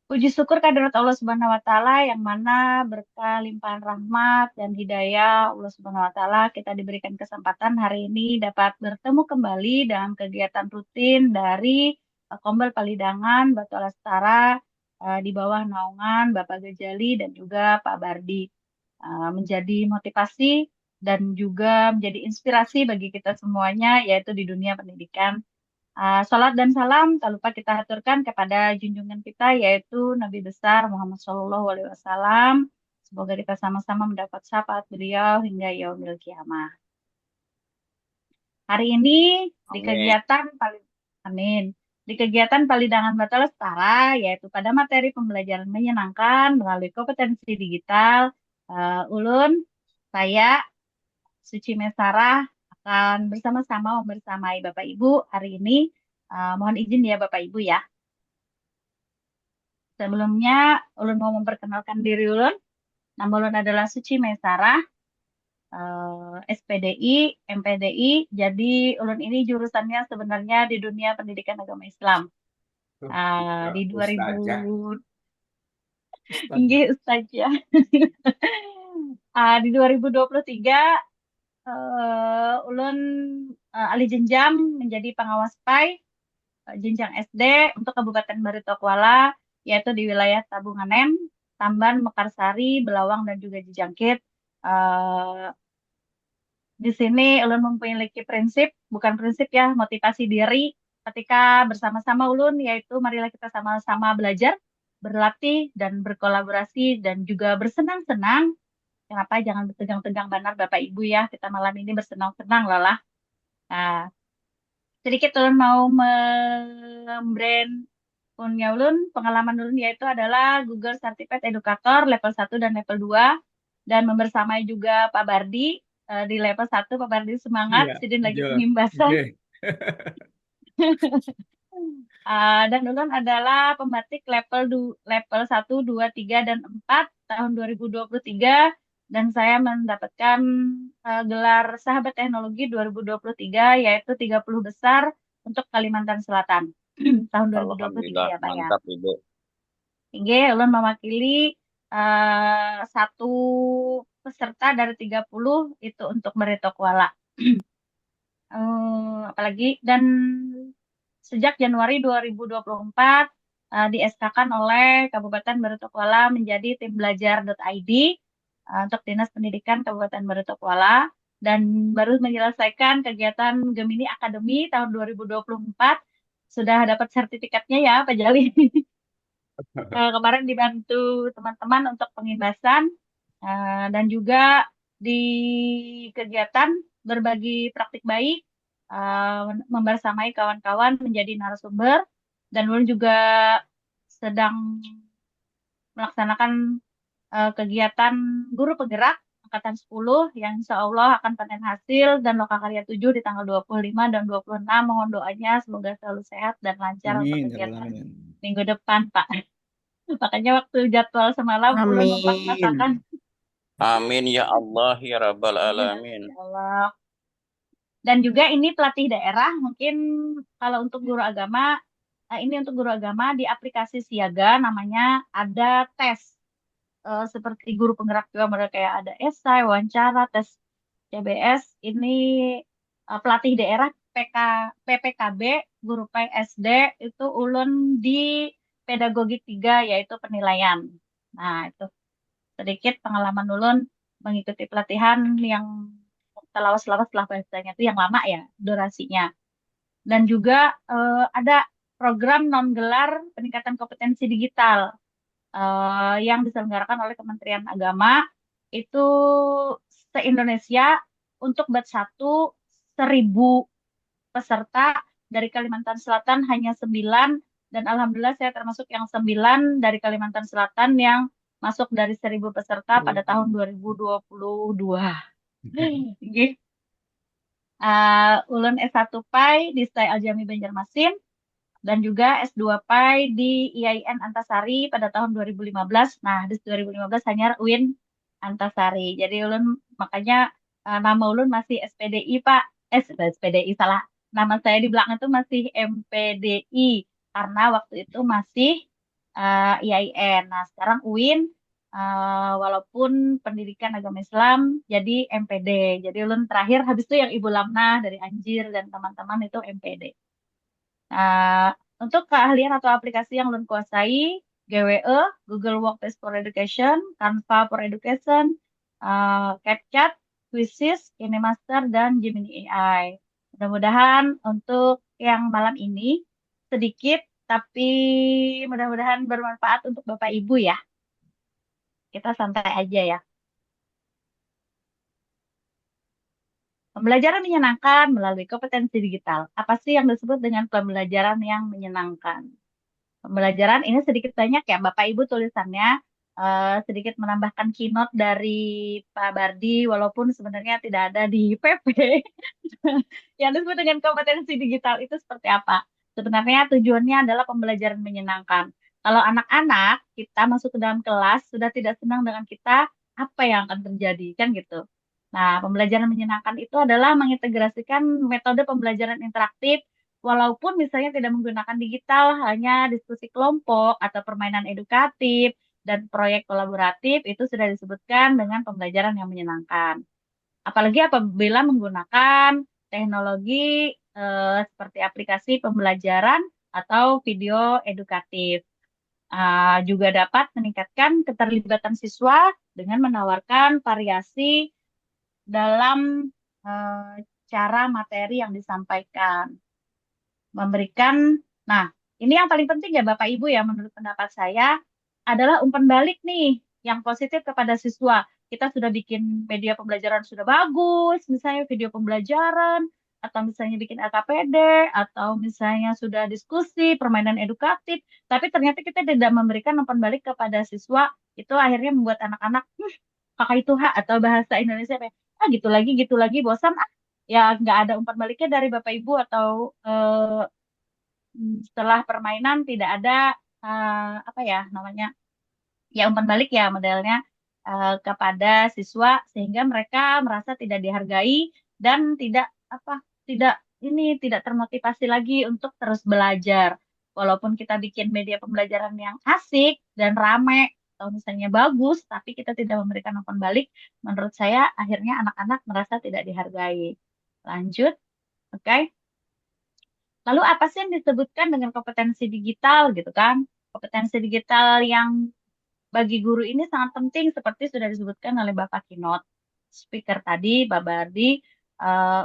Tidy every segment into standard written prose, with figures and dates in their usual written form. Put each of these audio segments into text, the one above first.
Puji syukur kehadirat Allah Subhanahu wa taala yang mana berkah limpahan rahmat dan hidayah Allah Subhanahu wa taala kita diberikan kesempatan hari ini dapat bertemu kembali dalam kegiatan rutin dari Kombel Palidangan Batu Lestara di bawah naungan Bapak Gejali dan juga Pak Bardi. Menjadi motivasi dan juga menjadi inspirasi bagi kita semuanya yaitu di dunia pendidikan. Salat dan salam tak lupa kita aturkan kepada junjungan kita yaitu Nabi besar Muhammad Shallallahu Alaihi Wasallam. Semoga kita sama-sama mendapat syafaat beliau hingga yaumil kiamah. Hari ini di Amin. kegiatan paling Amin. Di kegiatan Palidangan Batu Lestara yaitu pada materi pembelajaran menyenangkan melalui kompetensi digital, Ulun, saya Suci Mesarah akan bersama-sama membersamai Bapak Ibu hari ini. Mohon izin ya Bapak Ibu ya. Sebelumnya, Ulun mau memperkenalkan diri Ulun. Nama Ulun adalah Suci Mesarah, SPDI, MPDI. Jadi Ulun ini jurusannya sebenarnya di dunia pendidikan agama Islam. Ya, Di 2000, Ustazah, Ustazah. Inggih Ustaz ya. Di 2023 Ulun alih jenjang menjadi pengawas PAI jenjang SD untuk Kabupaten Barito Kuala, yaitu di wilayah Tabunganem, Tamban, Mekarsari, Belawang, dan juga Jijangkit. Eh, di sini Ulun memiliki prinsip, bukan prinsip ya, motivasi diri ketika bersama-sama Ulun, yaitu marilah kita sama-sama belajar, berlatih, dan berkolaborasi, dan juga bersenang-senang. Kenapa jangan bertegang-tegang benar Bapak Ibu ya, kita malam ini bersenang-senang lah. Nah, sedikit Ulun mau membrand punya Ulun, pengalaman Ulun yaitu adalah Google Certified Educator level 1 dan level 2 dan membersamai juga Pak Bardi di level 1. Pak Bardi semangat, Iya, Sidin lagi iya. pengimbasan. Oke. Dan Ulun adalah pembatik level 1, 2, 3, dan 4 tahun 2023 dan saya mendapatkan gelar Sahabat Teknologi 2023 yaitu 30 besar untuk Kalimantan Selatan tahun 2023 Alhamdulillah, ya Pak ya. mantap Ibu. Tinggi, Ulun mewakili satu peserta dari 30 itu untuk Barito Kuala. Apalagi dan sejak Januari 2024 di SK-kan oleh Kabupaten Barito Kuala menjadi tim belajar.id untuk Dinas Pendidikan Kabupaten Barito Kuala dan baru menyelesaikan kegiatan Gemini Academy tahun 2024 sudah dapat sertifikatnya ya Pak Jali. Kemarin dibantu teman-teman untuk pengibasan dan juga di kegiatan berbagi praktik baik membersamai kawan-kawan menjadi narasumber dan Ulun juga sedang melaksanakan kegiatan guru penggerak angkatan 10 yang insya Allah akan panen hasil dan Lokakarya 7 di tanggal 25 dan 26. Mohon doanya semoga selalu sehat dan lancar untuk Amin, ya Rabbal kegiatan Alamin. minggu depan, Pak. Makanya waktu jadwal semalam ulun Amin. memaksakan. Amin ya Allah ya Rabbal Amin, amin, Alamin. ya Allah. Dan juga ini pelatih daerah, mungkin kalau untuk guru agama, ini untuk guru agama di aplikasi Siaga namanya ada tes. Seperti guru penggerak juga mereka kayak ada esai, wawancara, tes CBS. Ini pelatih daerah PPKB, guru PSD itu ulun di pedagogi 3 yaitu penilaian. Nah, itu sedikit pengalaman ulun mengikuti pelatihan yang lawas-lawas lah bahasanya itu yang lama ya durasinya. Dan juga ada program non gelar peningkatan kompetensi digital yang diselenggarakan oleh Kementerian Agama itu se-Indonesia untuk batch 1 1.000 peserta dari Kalimantan Selatan hanya 9 dan alhamdulillah saya termasuk yang 9 dari Kalimantan Selatan yang masuk dari 1.000 peserta pada tahun 2022. Gih. Ulun S1 PAI di STAI Aljami Banjarmasin dan juga S2 PAI di IAIN Antasari pada tahun 2015. Nah, di 2015 hanya UIN Antasari. Jadi ulun makanya nama ulun masih SPDI Pak. SPDI salah. Nama saya di belakang itu masih MPDI karena waktu itu masih IAIN. Nah, sekarang UIN walaupun pendidikan agama Islam jadi MPD. Jadi ulun terakhir habis itu yang Ibu Lamnah dari Anjir dan teman-teman itu MPD. Nah, untuk keahlian atau aplikasi yang ulun kuasai, GWE, Google Workspace for Education, Canva for Education, CapCut, Quizzes, KineMaster, dan Gemini AI. Mudah-mudahan untuk yang malam ini sedikit, tapi mudah-mudahan bermanfaat untuk Bapak Ibu ya. Kita santai aja ya. Pembelajaran menyenangkan melalui kompetensi digital. Apa sih yang disebut dengan pembelajaran yang menyenangkan? Pembelajaran ini sedikit banyak ya, Bapak Ibu tulisannya sedikit menambahkan keynote dari Pak Bardi, walaupun sebenarnya tidak ada di PP. Yang disebut dengan kompetensi digital itu seperti apa? Sebenarnya tujuannya adalah pembelajaran menyenangkan. Kalau anak-anak kita masuk ke dalam kelas sudah tidak senang dengan kita, apa yang akan terjadi kan gitu. Nah, pembelajaran menyenangkan itu adalah mengintegrasikan metode pembelajaran interaktif walaupun misalnya tidak menggunakan digital, hanya diskusi kelompok atau permainan edukatif dan proyek kolaboratif itu sudah disebutkan dengan pembelajaran yang menyenangkan. Apalagi apabila menggunakan teknologi seperti aplikasi pembelajaran atau video edukatif. Juga dapat meningkatkan keterlibatan siswa dengan menawarkan variasi dalam eh, cara materi yang disampaikan. Memberikan, nah ini yang paling penting ya Bapak Ibu ya menurut pendapat saya adalah umpan balik nih yang positif kepada siswa. Kita sudah bikin media pembelajaran sudah bagus, misalnya video pembelajaran, atau misalnya bikin LKPD, atau misalnya sudah diskusi, permainan edukatif, tapi ternyata kita tidak memberikan umpan balik kepada siswa, itu akhirnya membuat anak-anak, pakai itu hak atau bahasa Indonesia kayak, gitu lagi, bosan, ya nggak ada umpan baliknya dari Bapak Ibu atau setelah permainan tidak ada apa ya namanya ya umpan balik ya modelnya kepada siswa sehingga mereka merasa tidak dihargai dan tidak apa tidak tidak termotivasi lagi untuk terus belajar walaupun kita bikin media pembelajaran yang asik dan rame atau misalnya bagus tapi kita tidak memberikan umpan balik menurut saya akhirnya anak-anak merasa tidak dihargai. Lanjut, oke. Lalu apa sih yang disebutkan dengan kompetensi digital gitu kan? Kompetensi digital yang bagi guru ini sangat penting seperti sudah disebutkan oleh Bapak Kinot, speaker tadi, Pak Bardi,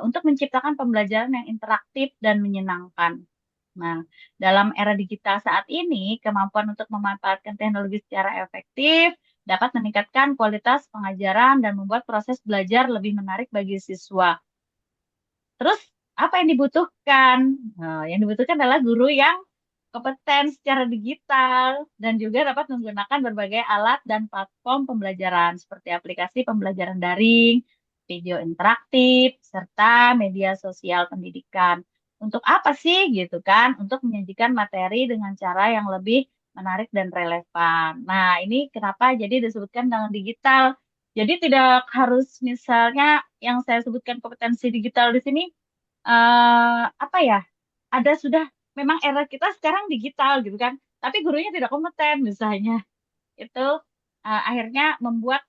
untuk menciptakan pembelajaran yang interaktif dan menyenangkan. Nah, dalam era digital saat ini, kemampuan untuk memanfaatkan teknologi secara efektif dapat meningkatkan kualitas pengajaran dan membuat proses belajar lebih menarik bagi siswa. Terus apa yang dibutuhkan? Nah, yang dibutuhkan adalah guru yang kompeten secara digital dan juga dapat menggunakan berbagai alat dan platform pembelajaran seperti aplikasi pembelajaran daring, video interaktif, serta media sosial pendidikan. Untuk apa sih gitu kan? Untuk menyajikan materi dengan cara yang lebih menarik dan relevan. Nah, ini kenapa jadi disebutkan dengan digital. Jadi tidak harus misalnya yang saya sebutkan kompetensi digital di sini apa ya? Ada sudah memang era kita sekarang digital gitu kan, tapi gurunya tidak kompeten misalnya. Itu akhirnya membuat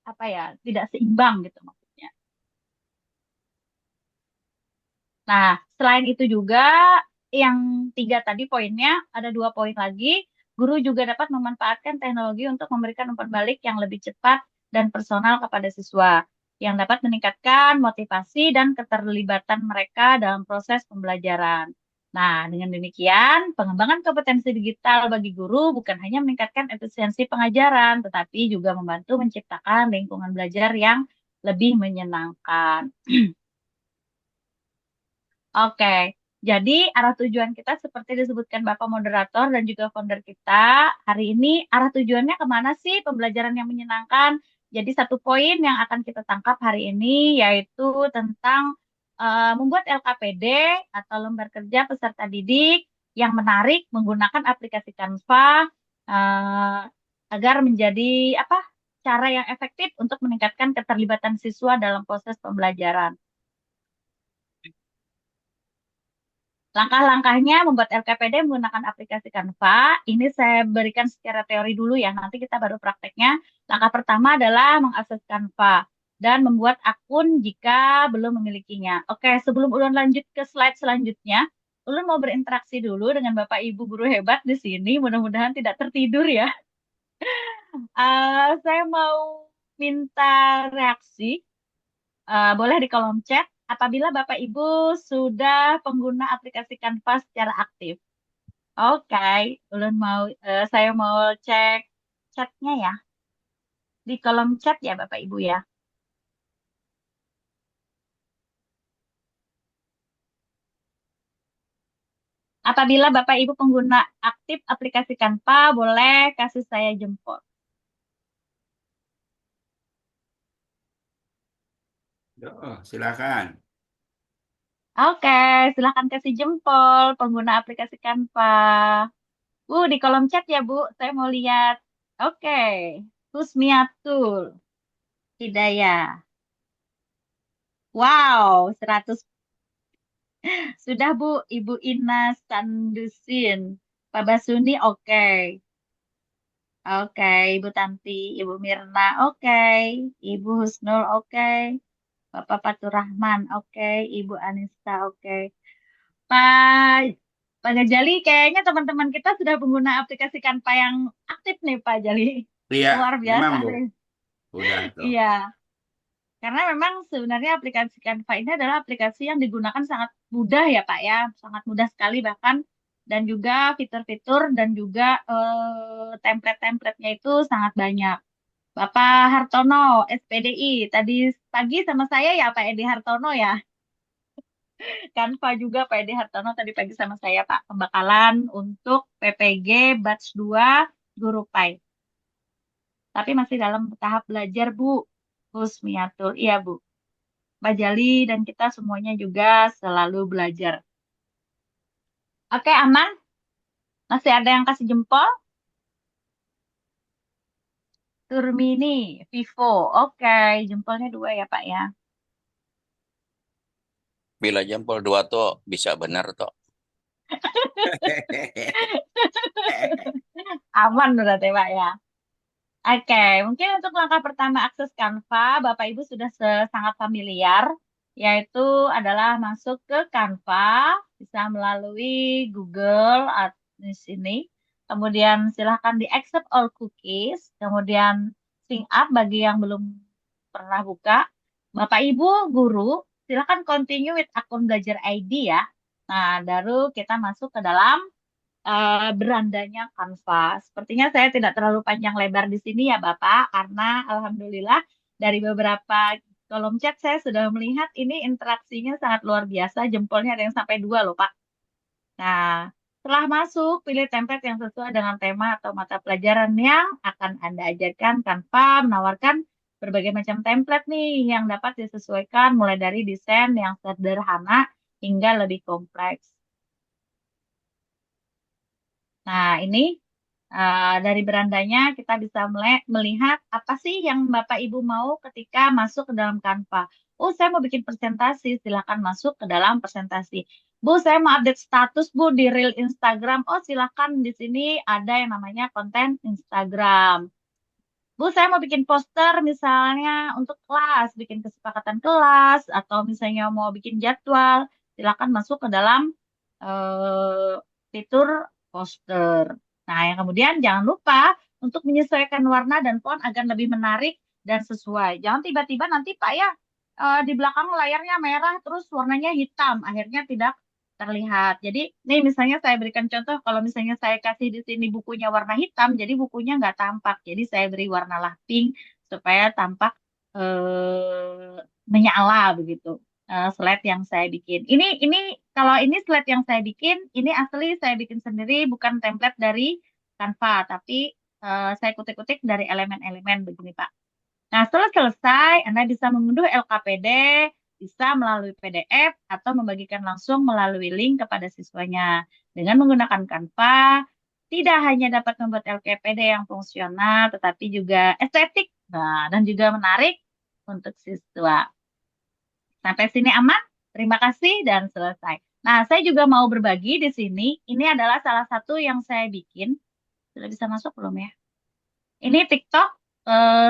apa ya? Tidak seimbang gitu maksudnya. Nah, selain itu juga yang tiga tadi poinnya ada dua poin lagi. Guru juga dapat memanfaatkan teknologi untuk memberikan umpan balik yang lebih cepat dan personal kepada siswa, yang dapat meningkatkan motivasi dan keterlibatan mereka dalam proses pembelajaran. Nah, dengan demikian, pengembangan kompetensi digital bagi guru bukan hanya meningkatkan efisiensi pengajaran, tetapi juga membantu menciptakan lingkungan belajar yang lebih menyenangkan. Oke, jadi arah tujuan kita seperti disebutkan Bapak Moderator dan juga founder kita, hari ini arah tujuannya kemana sih pembelajaran yang menyenangkan? Jadi satu poin yang akan kita tangkap hari ini yaitu tentang membuat LKPD atau lembar kerja peserta didik yang menarik menggunakan aplikasi Canva eh, agar menjadi apa? Cara yang efektif untuk meningkatkan keterlibatan siswa dalam proses pembelajaran. Langkah-langkahnya membuat LKPD menggunakan aplikasi Canva. Ini saya berikan secara teori dulu ya, nanti kita baru prakteknya. Langkah pertama adalah mengakses Canva dan membuat akun jika belum memilikinya. Oke, sebelum Ulun lanjut ke slide selanjutnya, Ulun mau berinteraksi dulu dengan Bapak Ibu guru hebat di sini. Mudah-mudahan tidak tertidur ya. Saya mau minta reaksi. Boleh di kolom chat apabila Bapak Ibu sudah pengguna aplikasi Canva secara aktif. Oke, saya mau cek chatnya ya. Di kolom chat ya Bapak Ibu ya. Apabila Bapak Ibu pengguna aktif aplikasi Canva, boleh kasih saya jempol. Oh, silakan. Oke, silahkan kasih jempol pengguna aplikasi Canva. Di kolom chat ya Bu, saya mau lihat. Oke, Husmiatul Hidayah. Wow, 100. Sudah Bu, Ibu Ina Sandusin. Pak Basuni oke. Oke, Ibu Tanti, Ibu Mirna oke. Ibu Husnul oke. Bapak Faturrahman oke. Ibu Anissa oke. Pak Pak Gajali, kayaknya teman-teman kita sudah pengguna aplikasi Canva yang aktif nih Pak Jali. Iya, Luar memang biasa Bu. deh. Udah tuh. Iya, karena memang sebenarnya aplikasi Canva ini adalah aplikasi yang digunakan sangat mudah ya Pak ya, sangat mudah sekali bahkan dan juga fitur-fitur dan juga template-templatenya itu sangat banyak. Bapak Hartono, SPDI, tadi pagi sama saya ya Pak Edi Hartono ya, Canva juga Pak Edi Hartono tadi pagi sama saya Pak, pembekalan untuk PPG Batch 2 Guru Pai. Tapi masih dalam tahap belajar Bu, Husmiatul, iya Bu. Mbak Jali dan kita semuanya juga selalu belajar. Oke, aman? Masih ada yang kasih jempol? Turmini, Vivo. Oke, jempolnya 2 ya, Pak ya. Bila jempol dua tuh bisa benar tuh. Aman berarti, Pak ya. Oke, mungkin untuk langkah pertama akses Canva, Bapak Ibu sudah sangat familiar, yaitu adalah masuk ke Canva, bisa melalui Google atau di sini. Kemudian silahkan di accept all cookies, kemudian sync up bagi yang belum pernah buka. Bapak Ibu guru, silahkan continue with akun belajar ID ya. Nah, baru kita masuk ke dalam berandanya Canva. Sepertinya saya tidak terlalu panjang lebar di sini ya Bapak, karena Alhamdulillah dari beberapa kolom chat saya sudah melihat ini interaksinya sangat luar biasa. Jempolnya ada yang sampai 2 loh Pak. Nah, setelah masuk, pilih template yang sesuai dengan tema atau mata pelajaran yang akan Anda ajarkan. Canva menawarkan berbagai macam template nih yang dapat disesuaikan mulai dari desain yang sederhana hingga lebih kompleks. Nah, ini dari berandanya kita bisa melihat apa sih yang Bapak Ibu mau ketika masuk ke dalam Canva. Oh, saya mau bikin presentasi, silakan masuk ke dalam presentasi. Bu, saya mau update status Bu di reel Instagram. Oh, silakan di sini ada yang namanya konten Instagram. Bu, saya mau bikin poster misalnya untuk kelas, bikin kesepakatan kelas, atau misalnya mau bikin jadwal, silakan masuk ke dalam fitur poster. Nah, yang kemudian jangan lupa untuk menyesuaikan warna dan font agar lebih menarik dan sesuai. Jangan tiba-tiba nanti Pak ya di belakang layarnya merah terus warnanya hitam, akhirnya tidak terlihat. Jadi, nih misalnya saya berikan contoh, kalau misalnya saya kasih di sini bukunya warna hitam, jadi bukunya nggak tampak. Jadi saya beri warnalah pink supaya tampak menyala begitu. Slide yang saya bikin. Ini kalau ini slide yang saya bikin, ini asli saya bikin sendiri, bukan template dari Canva, tapi saya kutik-kutik dari elemen-elemen begini Pak. Nah, setelah selesai, Anda bisa mengunduh LKPD, bisa melalui PDF, atau membagikan langsung melalui link kepada siswanya. Dengan menggunakan Canva, tidak hanya dapat membuat LKPD yang fungsional, tetapi juga estetik, nah, dan juga menarik untuk siswa. Sampai sini aman? Terima kasih dan selesai. Nah, saya juga mau berbagi di sini. Ini adalah salah satu yang saya bikin. Sudah bisa masuk belum ya? Ini TikTok.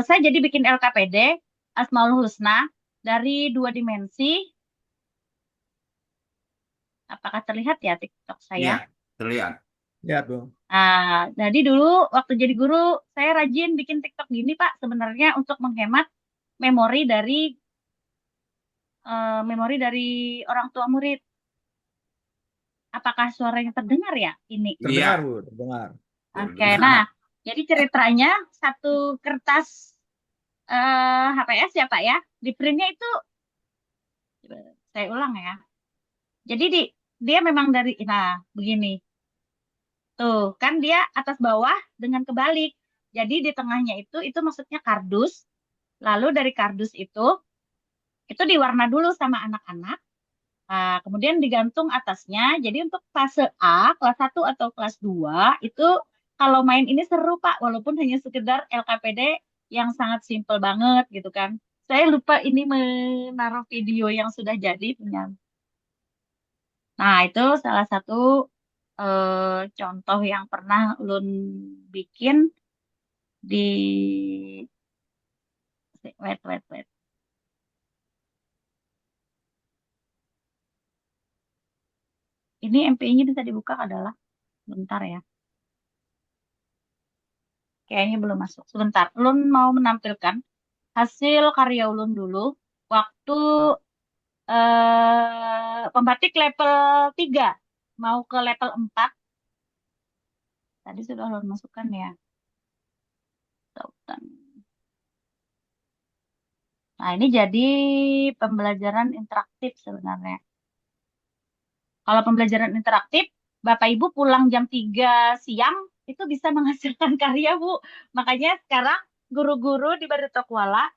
Saya jadi bikin LKPD Asmaul Husna dari 2 dimensi. Apakah terlihat ya TikTok saya? Iya, terlihat. Lihat, Bu. Jadi dulu waktu jadi guru, saya rajin bikin TikTok gini, Pak. Sebenarnya untuk menghemat memori dari memori dari orang tua murid. Apakah suaranya terdengar ya ini? Terdengar, Iya, Bu, terdengar. Oke, terdengar. nah, jadi ceritanya satu kertas HPS ya Pak ya, di printnya itu, saya ulang ya. Jadi dia memang dari, nah begini, tuh kan dia atas bawah dengan kebalik. Jadi di tengahnya itu maksudnya kardus. Lalu dari kardus itu diwarna dulu sama anak-anak. Nah, kemudian digantung atasnya. Jadi untuk fase A, kelas 1 atau kelas 2 itu kalau main ini seru Pak, walaupun hanya sekedar LKPD yang sangat simpel banget gitu kan. Saya lupa ini menaruh video yang sudah jadi punya. Nah, itu salah satu contoh yang pernah Ulun bikin di wait wait wait. Ini MPI-nya bisa dibuka adalah bentar ya. Kayaknya belum masuk. Sebentar. Ulun mau menampilkan hasil karya ulun dulu waktu pembatik level 3 mau ke level 4. Tadi sudah ulun masukkan ya. Tautan. Nah, ini jadi pembelajaran interaktif sebenarnya. Kalau pembelajaran interaktif, Bapak Ibu pulang jam 3 siang itu bisa menghasilkan karya, Bu. Makanya sekarang guru-guru di Baritokwala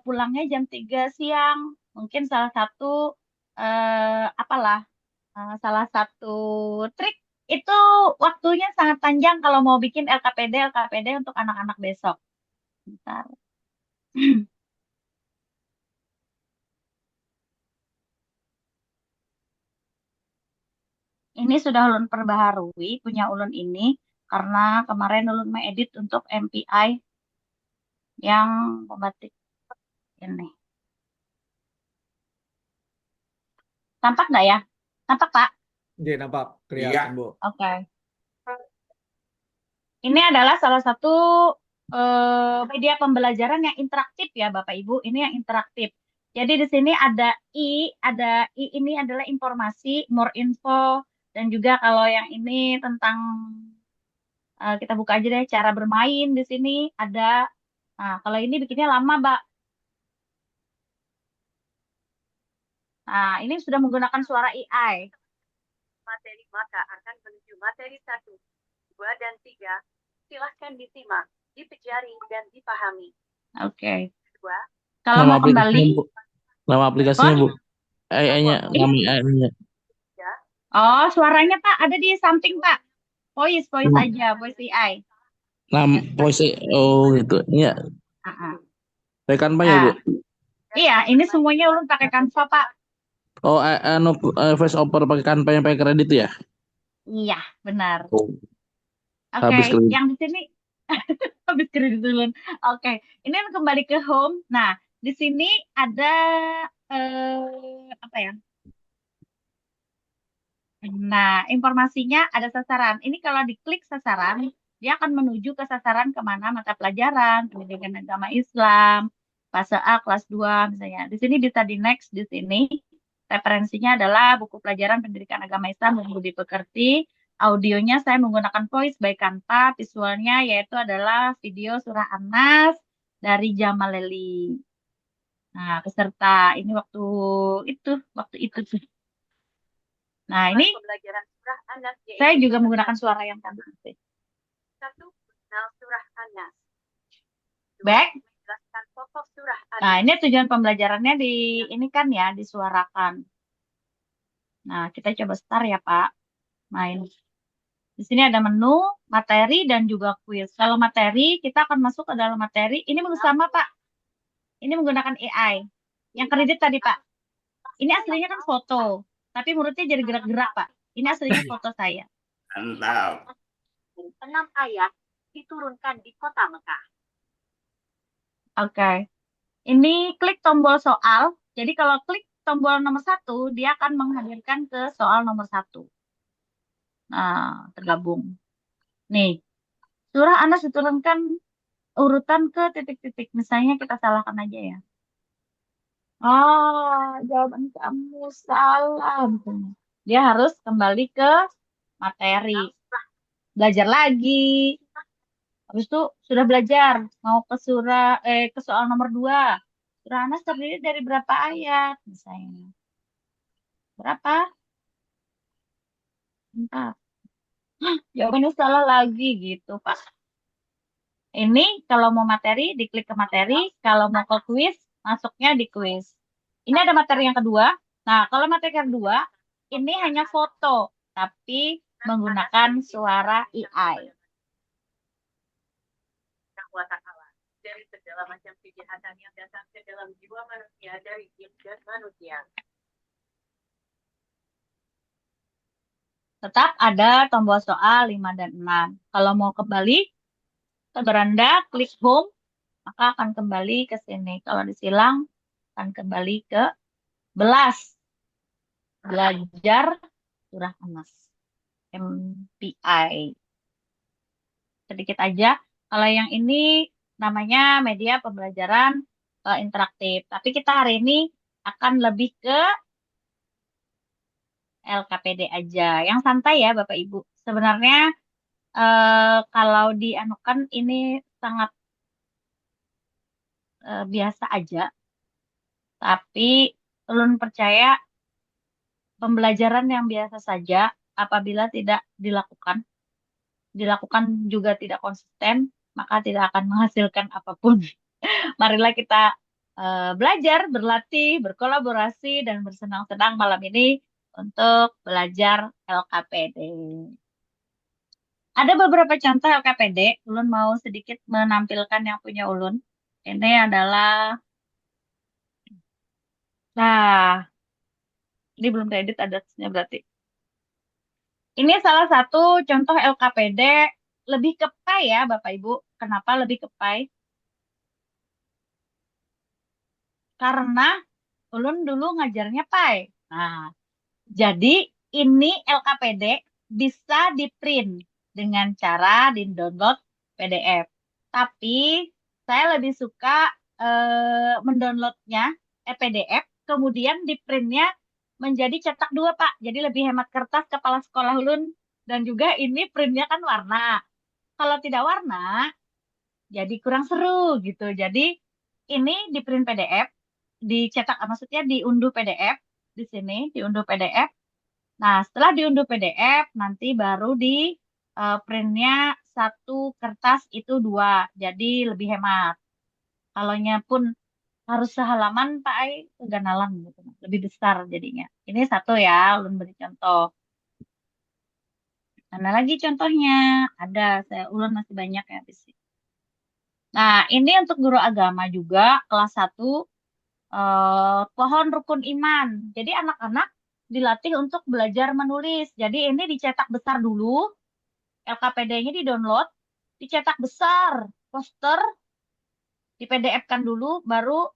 pulangnya jam 3 siang. Mungkin salah satu apalah salah satu trik itu waktunya sangat panjang kalau mau bikin LKPD untuk anak-anak besok. Bentar. Ini sudah ulun perbaharui punya ulun ini karena kemarin ulun mengedit untuk MPI yang pembatik ini. Tampak nggak ya? Tampak Pak? Dia nampak Iya. kelihatan, Bu. Oke. Ini adalah salah satu media pembelajaran yang interaktif ya Bapak Ibu. Ini yang interaktif. Jadi di sini ada I ini adalah informasi, more info, dan juga kalau yang ini tentang kita buka aja deh cara bermain di sini ada. Nah, kalau ini bikinnya lama, Mbak. Nah, ini sudah menggunakan suara AI. Materi maka akan menuju materi 1, 2, dan 3. Silahkan disimak, dipelajari, dan dipahami. Oke. Kedua, Kalau Nama mau kembali, aplikasinya, Bu. Nama aplikasinya, Bon? Bu. AI-nya, nama AI-nya. Oh, suaranya Pak ada di samping Pak. Voice Hmm. aja, voice AI. Nama voice, oh gitu. Iya, Ah. pakai Canva ya, Bu. Iya, ini semuanya ulun pakai Canva Pak. Oh, voice over pakai Canva yang pakai kredit ya? Iya, benar. Oh, Oke, habis kredit. yang di sini habis kredit ulun. Oke, ini kembali ke home. Nah, di sini ada apa ya? Nah, informasinya ada sasaran. Ini kalau diklik sasaran, dia akan menuju ke sasaran kemana mata pelajaran, pendidikan agama Islam, fase A, kelas 2 misalnya. Di sini bisa di next, di sini. Referensinya adalah buku pelajaran pendidikan agama Islam dan budi pekerti. Audionya saya menggunakan Voice by Canva, visualnya yaitu adalah video surah An-Nas dari Jamaleli. Nah, peserta ini waktu itu tuh. Nah, ini pembelajaran surah An-Nas yaitu saya juga menggunakan suara yang tadi. 1. Mengenal surah An-Nas. Back. Menjelaskan pokok surah Nah, An-Nas. ini tujuan pembelajarannya di ini kan ya, disuarakan. Nah, kita coba start ya, Pak. Main. Di sini ada menu, materi, dan juga quiz. Kalau materi, kita akan masuk ke dalam materi. Ini sama, Pak. Ini menggunakan AI. Yang kredit tadi, Pak. Ini aslinya kan foto. tapi mulutnya jadi gerak-gerak, Pak. Ini aslinya foto saya. Mantap. 6 ayat diturunkan di kota Mekah. Oke. Ini klik tombol soal. Jadi kalau klik tombol nomor 1, dia akan menghadirkan ke soal nomor 1. Nah, tergabung. Nih, surah Anas diturunkan urutan ke titik-titik. Misalnya kita salahkan aja ya. Jawaban kamu salah. Misalnya. Dia harus kembali ke materi. Belajar lagi. Habis itu sudah belajar. Mau ke soal nomor 2. Surah Anas terdiri dari berapa ayat? Misalnya. Berapa? 4. Jawabannya salah lagi gitu, Pak. Ini kalau mau materi, diklik ke materi. Kalau mau ke kuis, masuknya di kuis. Ini ada materi yang kedua. Nah, kalau materi kedua, ini hanya foto, tapi menggunakan suara AI. Wa ta'ala dari segala macam kejahatan yang datang ke dalam jiwa manusia dari iblis manusia. Tetap ada tombol soal 5 dan 6. Kalau mau kembali ke beranda, klik home, maka akan kembali ke sini. Kalau disilang, akan kembali ke belas. Belajar surah Anas. MPI. Sedikit aja. Kalau yang ini namanya media pembelajaran interaktif. Tapi kita hari ini akan lebih ke LKPD aja. Yang santai ya Bapak Ibu. Sebenarnya kalau dianukan ini sangat biasa aja. Tapi ulun percaya pembelajaran yang biasa saja apabila tidak dilakukan juga tidak konsisten, maka tidak akan menghasilkan apapun. Marilah kita belajar, berlatih, berkolaborasi, dan bersenang-senang malam ini untuk belajar LKPD. Ada beberapa contoh LKPD, Ulun mau sedikit menampilkan yang punya Ulun. Ini adalah, nah, ini belum diedit adatnya berarti. Ini salah satu contoh LKPD lebih ke PAI ya Bapak Ibu. Kenapa lebih ke PAI? Karena Ulun dulu ngajarnya PAI. Nah, jadi ini LKPD bisa di-print dengan cara di-download PDF. Tapi saya lebih suka mendownloadnya PDF, kemudian di-printnya menjadi cetak 2, Pak. Jadi lebih hemat kertas kepala sekolah Ulun. Dan juga ini printnya kan warna. Kalau tidak warna, jadi kurang seru gitu. Jadi ini di-print PDF, dicetak, maksudnya diunduh PDF di sini, diunduh PDF. Nah, setelah diunduh PDF, nanti baru di printnya satu kertas itu 2, jadi lebih hemat. Kalaunya pun harus sehalaman, Pak Ai, keganalan gitu, lebih besar jadinya. Ini satu ya, ulun beri contoh. Mana lagi contohnya? Ada, saya ulun masih banyak ya di sini. Nah, ini untuk guru agama juga, kelas 1, pohon rukun iman. Jadi anak-anak dilatih untuk belajar menulis. Jadi ini dicetak besar dulu, LKPD-nya di-download, dicetak besar, poster, di PDF-kan dulu, baru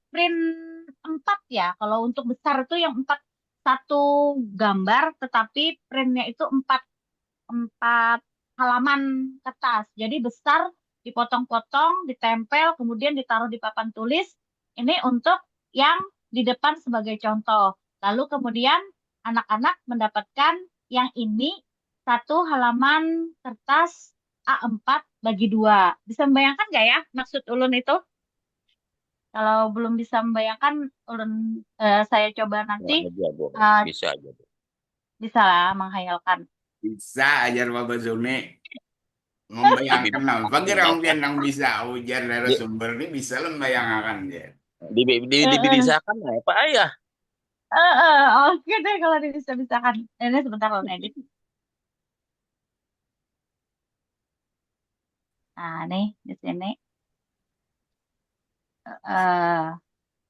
print 4 ya. Kalau untuk besar itu yang 4, satu gambar, tetapi printnya itu 4 halaman kertas. Jadi besar, dipotong-potong, ditempel, kemudian ditaruh di papan tulis. Ini untuk yang di depan sebagai contoh. Lalu kemudian anak-anak mendapatkan yang ini satu halaman kertas A4 bagi 2. Bisa membayangkan nggak ya maksud ulun itu? Kalau belum bisa membayangkan, ulun saya coba nanti aja, Bu. Bisa aja, Bu. bisa lah menghayalkan. Bisa ajar Bapak Zuni. Membayangkan lah. Bagi orang yang bisa ujar narasumber ini bisa lah membayangkan dia. Dibisakan lah, Pak Ayah. Oke deh kalau bisa-bisakan. Ini sebentar lo edit. Nah, nih di sini.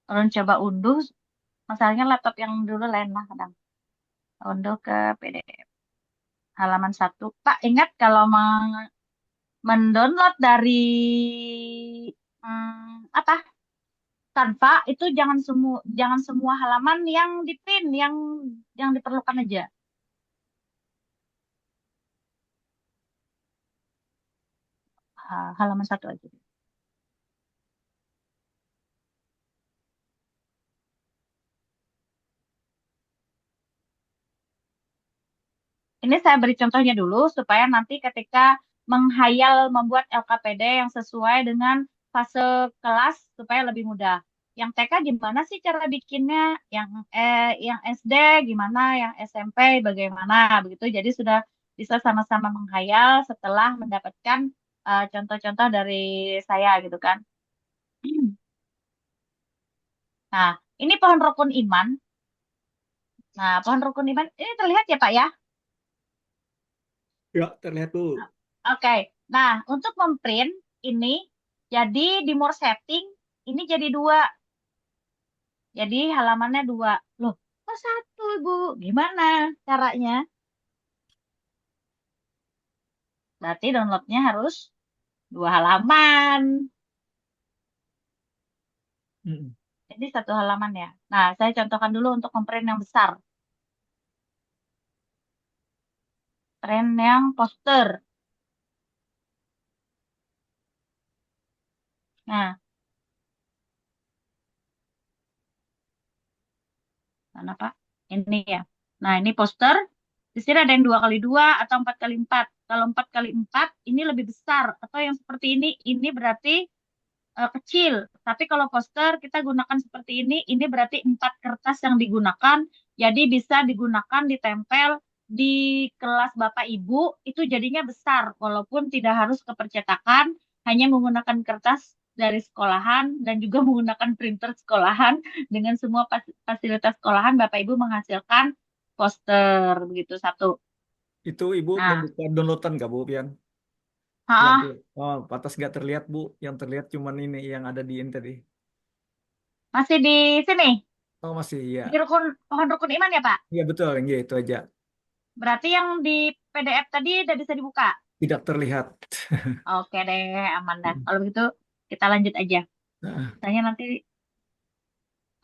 Ulun coba unduh Masalahnya laptop yang dulu lain lah kadang. Unduh ke PDF. Halaman 1. Pak, ingat kalau mendownload dari apa Canva itu jangan semua halaman yang di print yang diperlukan aja. Halaman 1 aja. Ini saya beri contohnya dulu supaya nanti ketika menghayal membuat LKPD yang sesuai dengan fase kelas supaya lebih mudah. Yang TK gimana sih cara bikinnya? Yang SD gimana? Yang SMP bagaimana? Begitu. Jadi sudah bisa sama-sama menghayal setelah mendapatkan contoh-contoh dari saya gitu kan. Nah, ini pohon rukun iman. Nah, pohon rukun iman ini terlihat ya Pak ya? Ya, terlihat Bu. Oke. Nah, untuk memprint ini jadi di more setting ini jadi 2. Jadi halamannya 2. Loh, kok 1, Ibu? Gimana caranya? Berarti downloadnya harus 2 halaman. Mm-mm. Jadi 1 halaman ya. Nah, saya contohkan dulu untuk memprint yang besar. Print yang poster. Nah, mana Pak? Ini ya. Nah, ini poster. Di sini ada yang 2x2 atau 4x4. Kalau 4x4 ini lebih besar. Atau yang seperti ini berarti kecil. Tapi kalau poster kita gunakan seperti ini berarti 4 kertas yang digunakan. Jadi bisa digunakan ditempel di kelas Bapak Ibu, itu jadinya besar. Walaupun tidak harus ke percetakan, hanya menggunakan kertas dari sekolahan dan juga menggunakan printer sekolahan. Dengan semua fasilitas sekolahan, Bapak Ibu menghasilkan poster. Begitu 1. Itu Ibu Nah, membuka downloadan nggak Bu, Pian? Yang ah, patas nggak terlihat Bu. Yang terlihat cuman ini yang ada di ini tadi. masih di sini. Oh masih ya. Di pohon rukun iman ya Pak? Iya betul, yang itu aja. Berarti yang di PDF tadi udah bisa dibuka. Tidak terlihat. Oke deh, aman dah. Kalau begitu kita lanjut aja. Nah, Tanya nanti.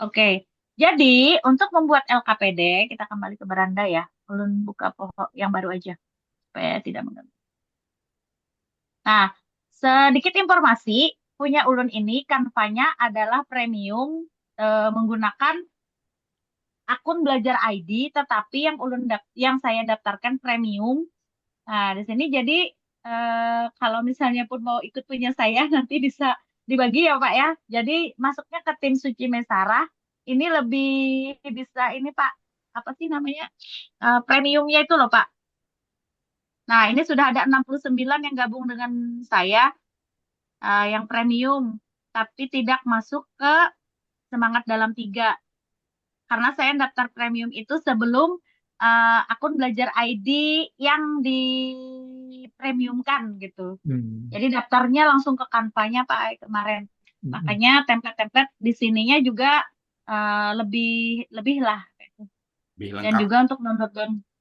Oke. Jadi untuk membuat LKPD kita kembali ke beranda ya. Ulun buka pokok yang baru aja supaya tidak mengganggu. Nah, sedikit informasi punya Ulun ini kanvanya adalah premium menggunakan akun belajar ID, tetapi yang saya daftarkan premium. Nah, di sini jadi kalau misalnya pun mau ikut punya saya nanti bisa dibagi ya Pak ya. Jadi masuknya ke tim Suci Mesara ini lebih bisa ini Pak, apa sih namanya? Premiumnya itu loh Pak. Nah, ini sudah ada 69 yang gabung dengan saya yang premium, tapi tidak masuk ke Semangat Dalam 3. Karena saya daftar premium itu sebelum akun belajar ID yang di premiumkan gitu. Jadi daftarnya langsung ke Canva-nya Pak kemarin. Makanya template-template di sininya juga lebih lebih lah. Lebih Dan lengkap. juga untuk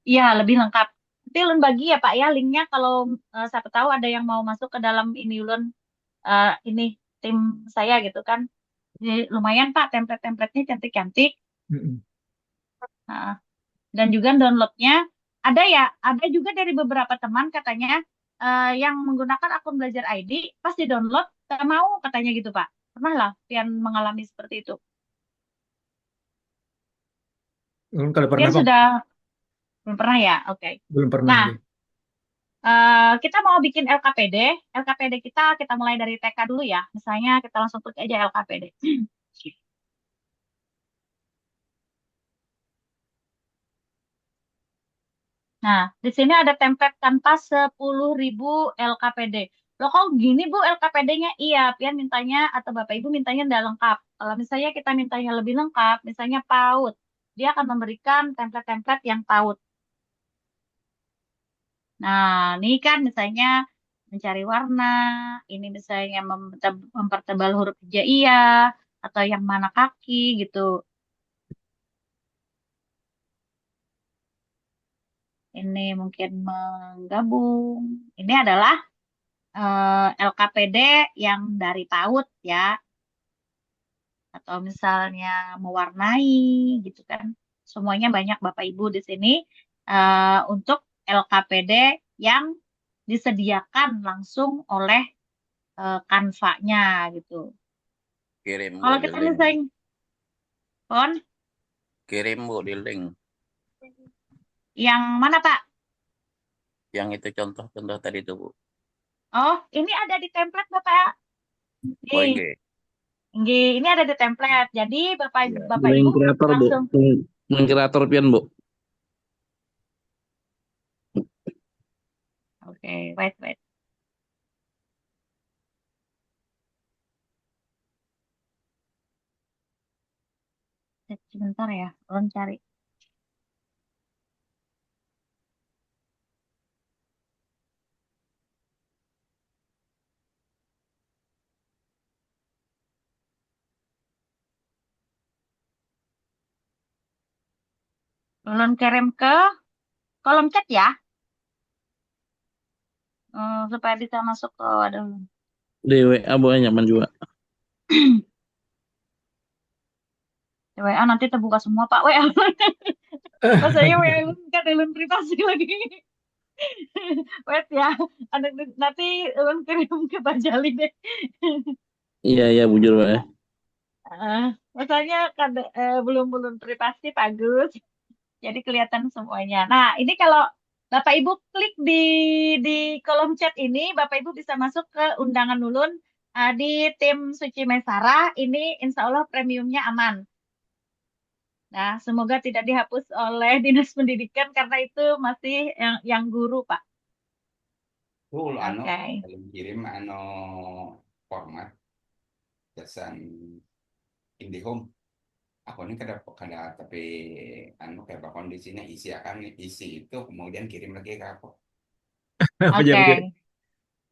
iya lebih lengkap. Nanti ulun bagi ya Pak ya linknya kalau siapa tahu ada yang mau masuk ke dalam ini ulun ini tim saya gitu kan. Jadi lumayan Pak template-templatenya cantik-cantik. Nah, dan juga downloadnya ada juga dari beberapa teman katanya yang menggunakan akun belajar ID pas di download tak mau katanya gitu Pak. Pernah lah Pian mengalami seperti itu. Kalau pernah Pian Bang, sudah belum pernah ya, oke. belum pernah. Nah, Ya. kita mau bikin LKPD. LKPD kita mulai dari TK dulu ya. Misalnya kita langsung klik aja LKPD. Nah, di sini ada template Canva 10.000 LKPD. Loh kok gini Bu LKPD-nya? Iya, Pian mintanya atau Bapak Ibu mintanya udah lengkap. Kalau misalnya kita mintanya lebih lengkap, misalnya PAUD, dia akan memberikan template-template yang PAUD. Nah, ini kan misalnya mencari warna, ini misalnya mempertebal huruf hijaiyah, atau yang mana kaki gitu. ini mungkin menggabung. Ini adalah LKPD yang dari PAUD ya, atau misalnya mewarnai gitu kan. Semuanya banyak Bapak Ibu di sini untuk LKPD yang disediakan langsung oleh Canva-nya gitu. Kirim Bu Kalau di kita link. misalnya, Pon, Kirim Bu di link. yang mana Pak? Yang itu contoh-contoh tadi tuh Bu. Oh, ini ada di template Bapak. Oh, Nih, enggak. ini ada di template. Jadi Bapak Iya. Bapak Link Ibu kreator Bu. langsung. Link kreator pian Bu. Oke, wait. Sebentar ya, belum cari. Belum kirim ke kolom chat ya, supaya bisa masuk ke aduh. Di WA Bu nyaman juga. WA nanti terbuka semua Pak. WA. Rasanya WA kan dalam privasi lagi. Wait ya, nanti ulun kirim ke Pak Jali deh. Iya bujur Pak ya. Masanya belum privasi Pak Gus. Jadi kelihatan semuanya. Nah, ini kalau Bapak Ibu klik di kolom chat ini, Bapak Ibu bisa masuk ke undangan ulun di tim Suci Mesara. Ini insya Allah premiumnya aman. Nah, semoga tidak dihapus oleh Dinas Pendidikan karena itu masih yang guru, Pak. Tuh Oke. kirim format pesan IndiHome. Aku ini kada tapi kayak kondisinya isi itu kemudian kirim lagi ke aku. Bujur, Oke. bujur.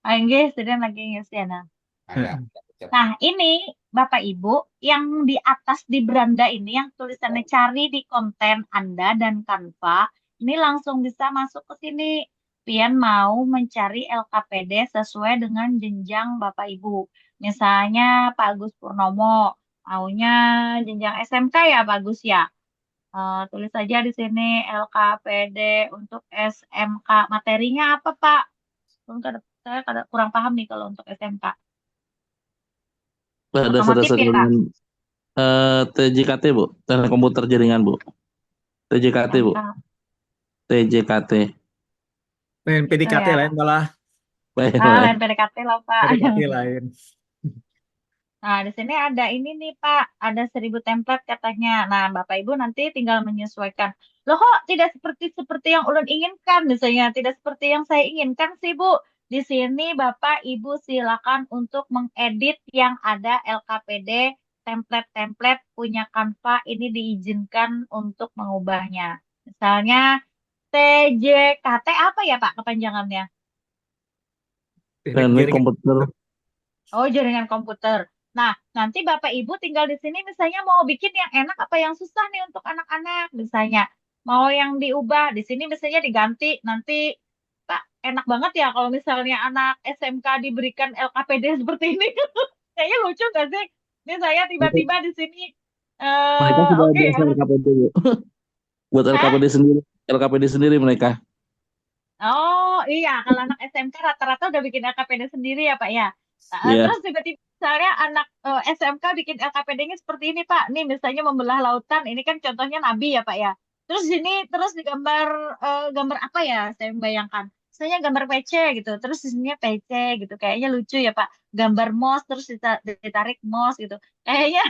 Enggak, sedang lagi ngisi ya. Ada. Nah, ini Bapak Ibu yang di atas di beranda ini yang tulisannya cari di konten Anda dan Canva, ini langsung bisa masuk ke sini. Pian mau mencari LKPD sesuai dengan jenjang Bapak Ibu. Misalnya Pak Agus Purnomo, maunya jenjang SMK ya Pak Agus ya. Tulis saja di sini LKPD untuk SMK. Materinya apa Pak? Saya kurang paham nih kalau untuk SMK. Otomotif Dasar-dasar ya Pak. TJKT Bu. Teknik komputer jaringan Bu. TJKT Bu. SMK. TJKT. Lain Gitu PDKT ya. lain malah Baik, Lain PDKT lah Pak. PDKT lain. Nah, di sini ada ini nih Pak, ada 1000 template katanya. Nah, Bapak Ibu nanti tinggal menyesuaikan. Loh kok tidak seperti yang ulun inginkan, misalnya tidak seperti yang saya inginkan sih Bu. Di sini Bapak Ibu silakan untuk mengedit yang ada LKPD, template-template punya Canva ini diizinkan untuk mengubahnya. Misalnya TJKT apa ya Pak kepanjangannya? Teknik teknik jaringan. komputer. Oh, jaringan komputer. Nah, nanti Bapak Ibu tinggal di sini misalnya mau bikin yang enak apa yang susah nih untuk anak-anak misalnya. Mau yang diubah di sini misalnya diganti. Nanti Pak, enak banget ya kalau misalnya anak SMK diberikan LKPD seperti ini. Kayaknya lucu gak sih? Ini saya tiba-tiba di sini Mereka sudah oke ada ya. LKPD Bu. Buat Hah? LKPD sendiri mereka. Oh iya, kalau anak SMK rata-rata udah bikin LKPD sendiri ya Pak ya. Iya. Terus tiba-tiba misalnya anak SMK bikin LKPD-nya seperti ini Pak. Nih misalnya membelah lautan, ini kan contohnya Nabi ya Pak ya. Terus sini terus digambar gambar apa ya? Saya membayangkan. Misalnya gambar PC gitu, terus di sini PC gitu. Kayaknya lucu ya Pak. Gambar mouse terus ditarik mouse gitu. Kayaknya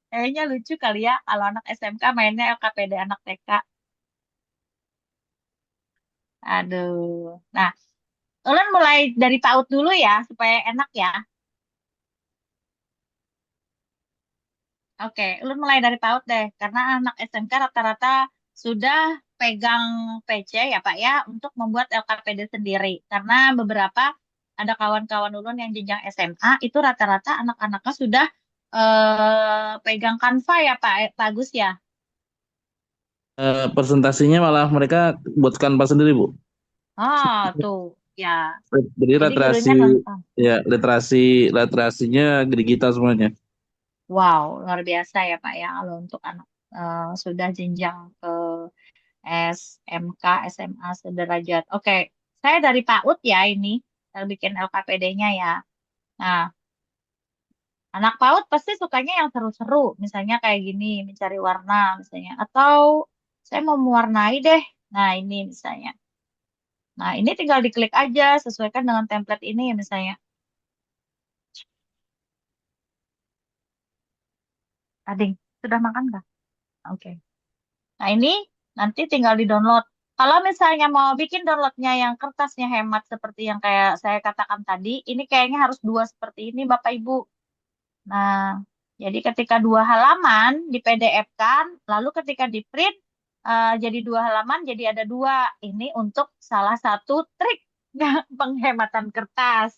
kayaknya lucu kali ya kalau anak SMK mainnya LKPD anak TK. Aduh. Nah, ulun mulai dari PAUD dulu ya, supaya enak ya. Oke, ulun mulai dari PAUD deh, karena anak SMK rata-rata sudah pegang PC ya Pak ya, untuk membuat LKPD sendiri. Karena beberapa ada kawan-kawan ulun yang jenjang SMA, itu rata-rata anak-anaknya sudah pegang Canva ya Pak Agus ya. presentasinya malah mereka buat Canva sendiri, Bu. Ah, tuh. Ya. Jadi Jadi gurunya literasi nonton. ya literasinya digital semuanya. Wow, luar biasa ya Pak ya kalau untuk anak sudah jenjang ke SMK, SMA sederajat. Oke, saya dari PAUD ya ini bikin LKPD-nya ya. Nah, anak PAUD pasti sukanya yang seru-seru, misalnya kayak gini, mencari warna misalnya, atau saya mau mewarnai deh. Nah, ini misalnya. Nah, ini tinggal diklik aja sesuaikan dengan template ini misalnya. Ading, sudah makan nggak? Oke. Nah, ini nanti tinggal di-download. Kalau misalnya mau bikin downloadnya yang kertasnya hemat seperti yang kayak saya katakan tadi, ini kayaknya harus dua seperti ini, Bapak Ibu. Nah, jadi ketika dua halaman di PDF-kan, lalu ketika di print jadi dua halaman, jadi ada dua. Ini untuk salah satu trik penghematan kertas.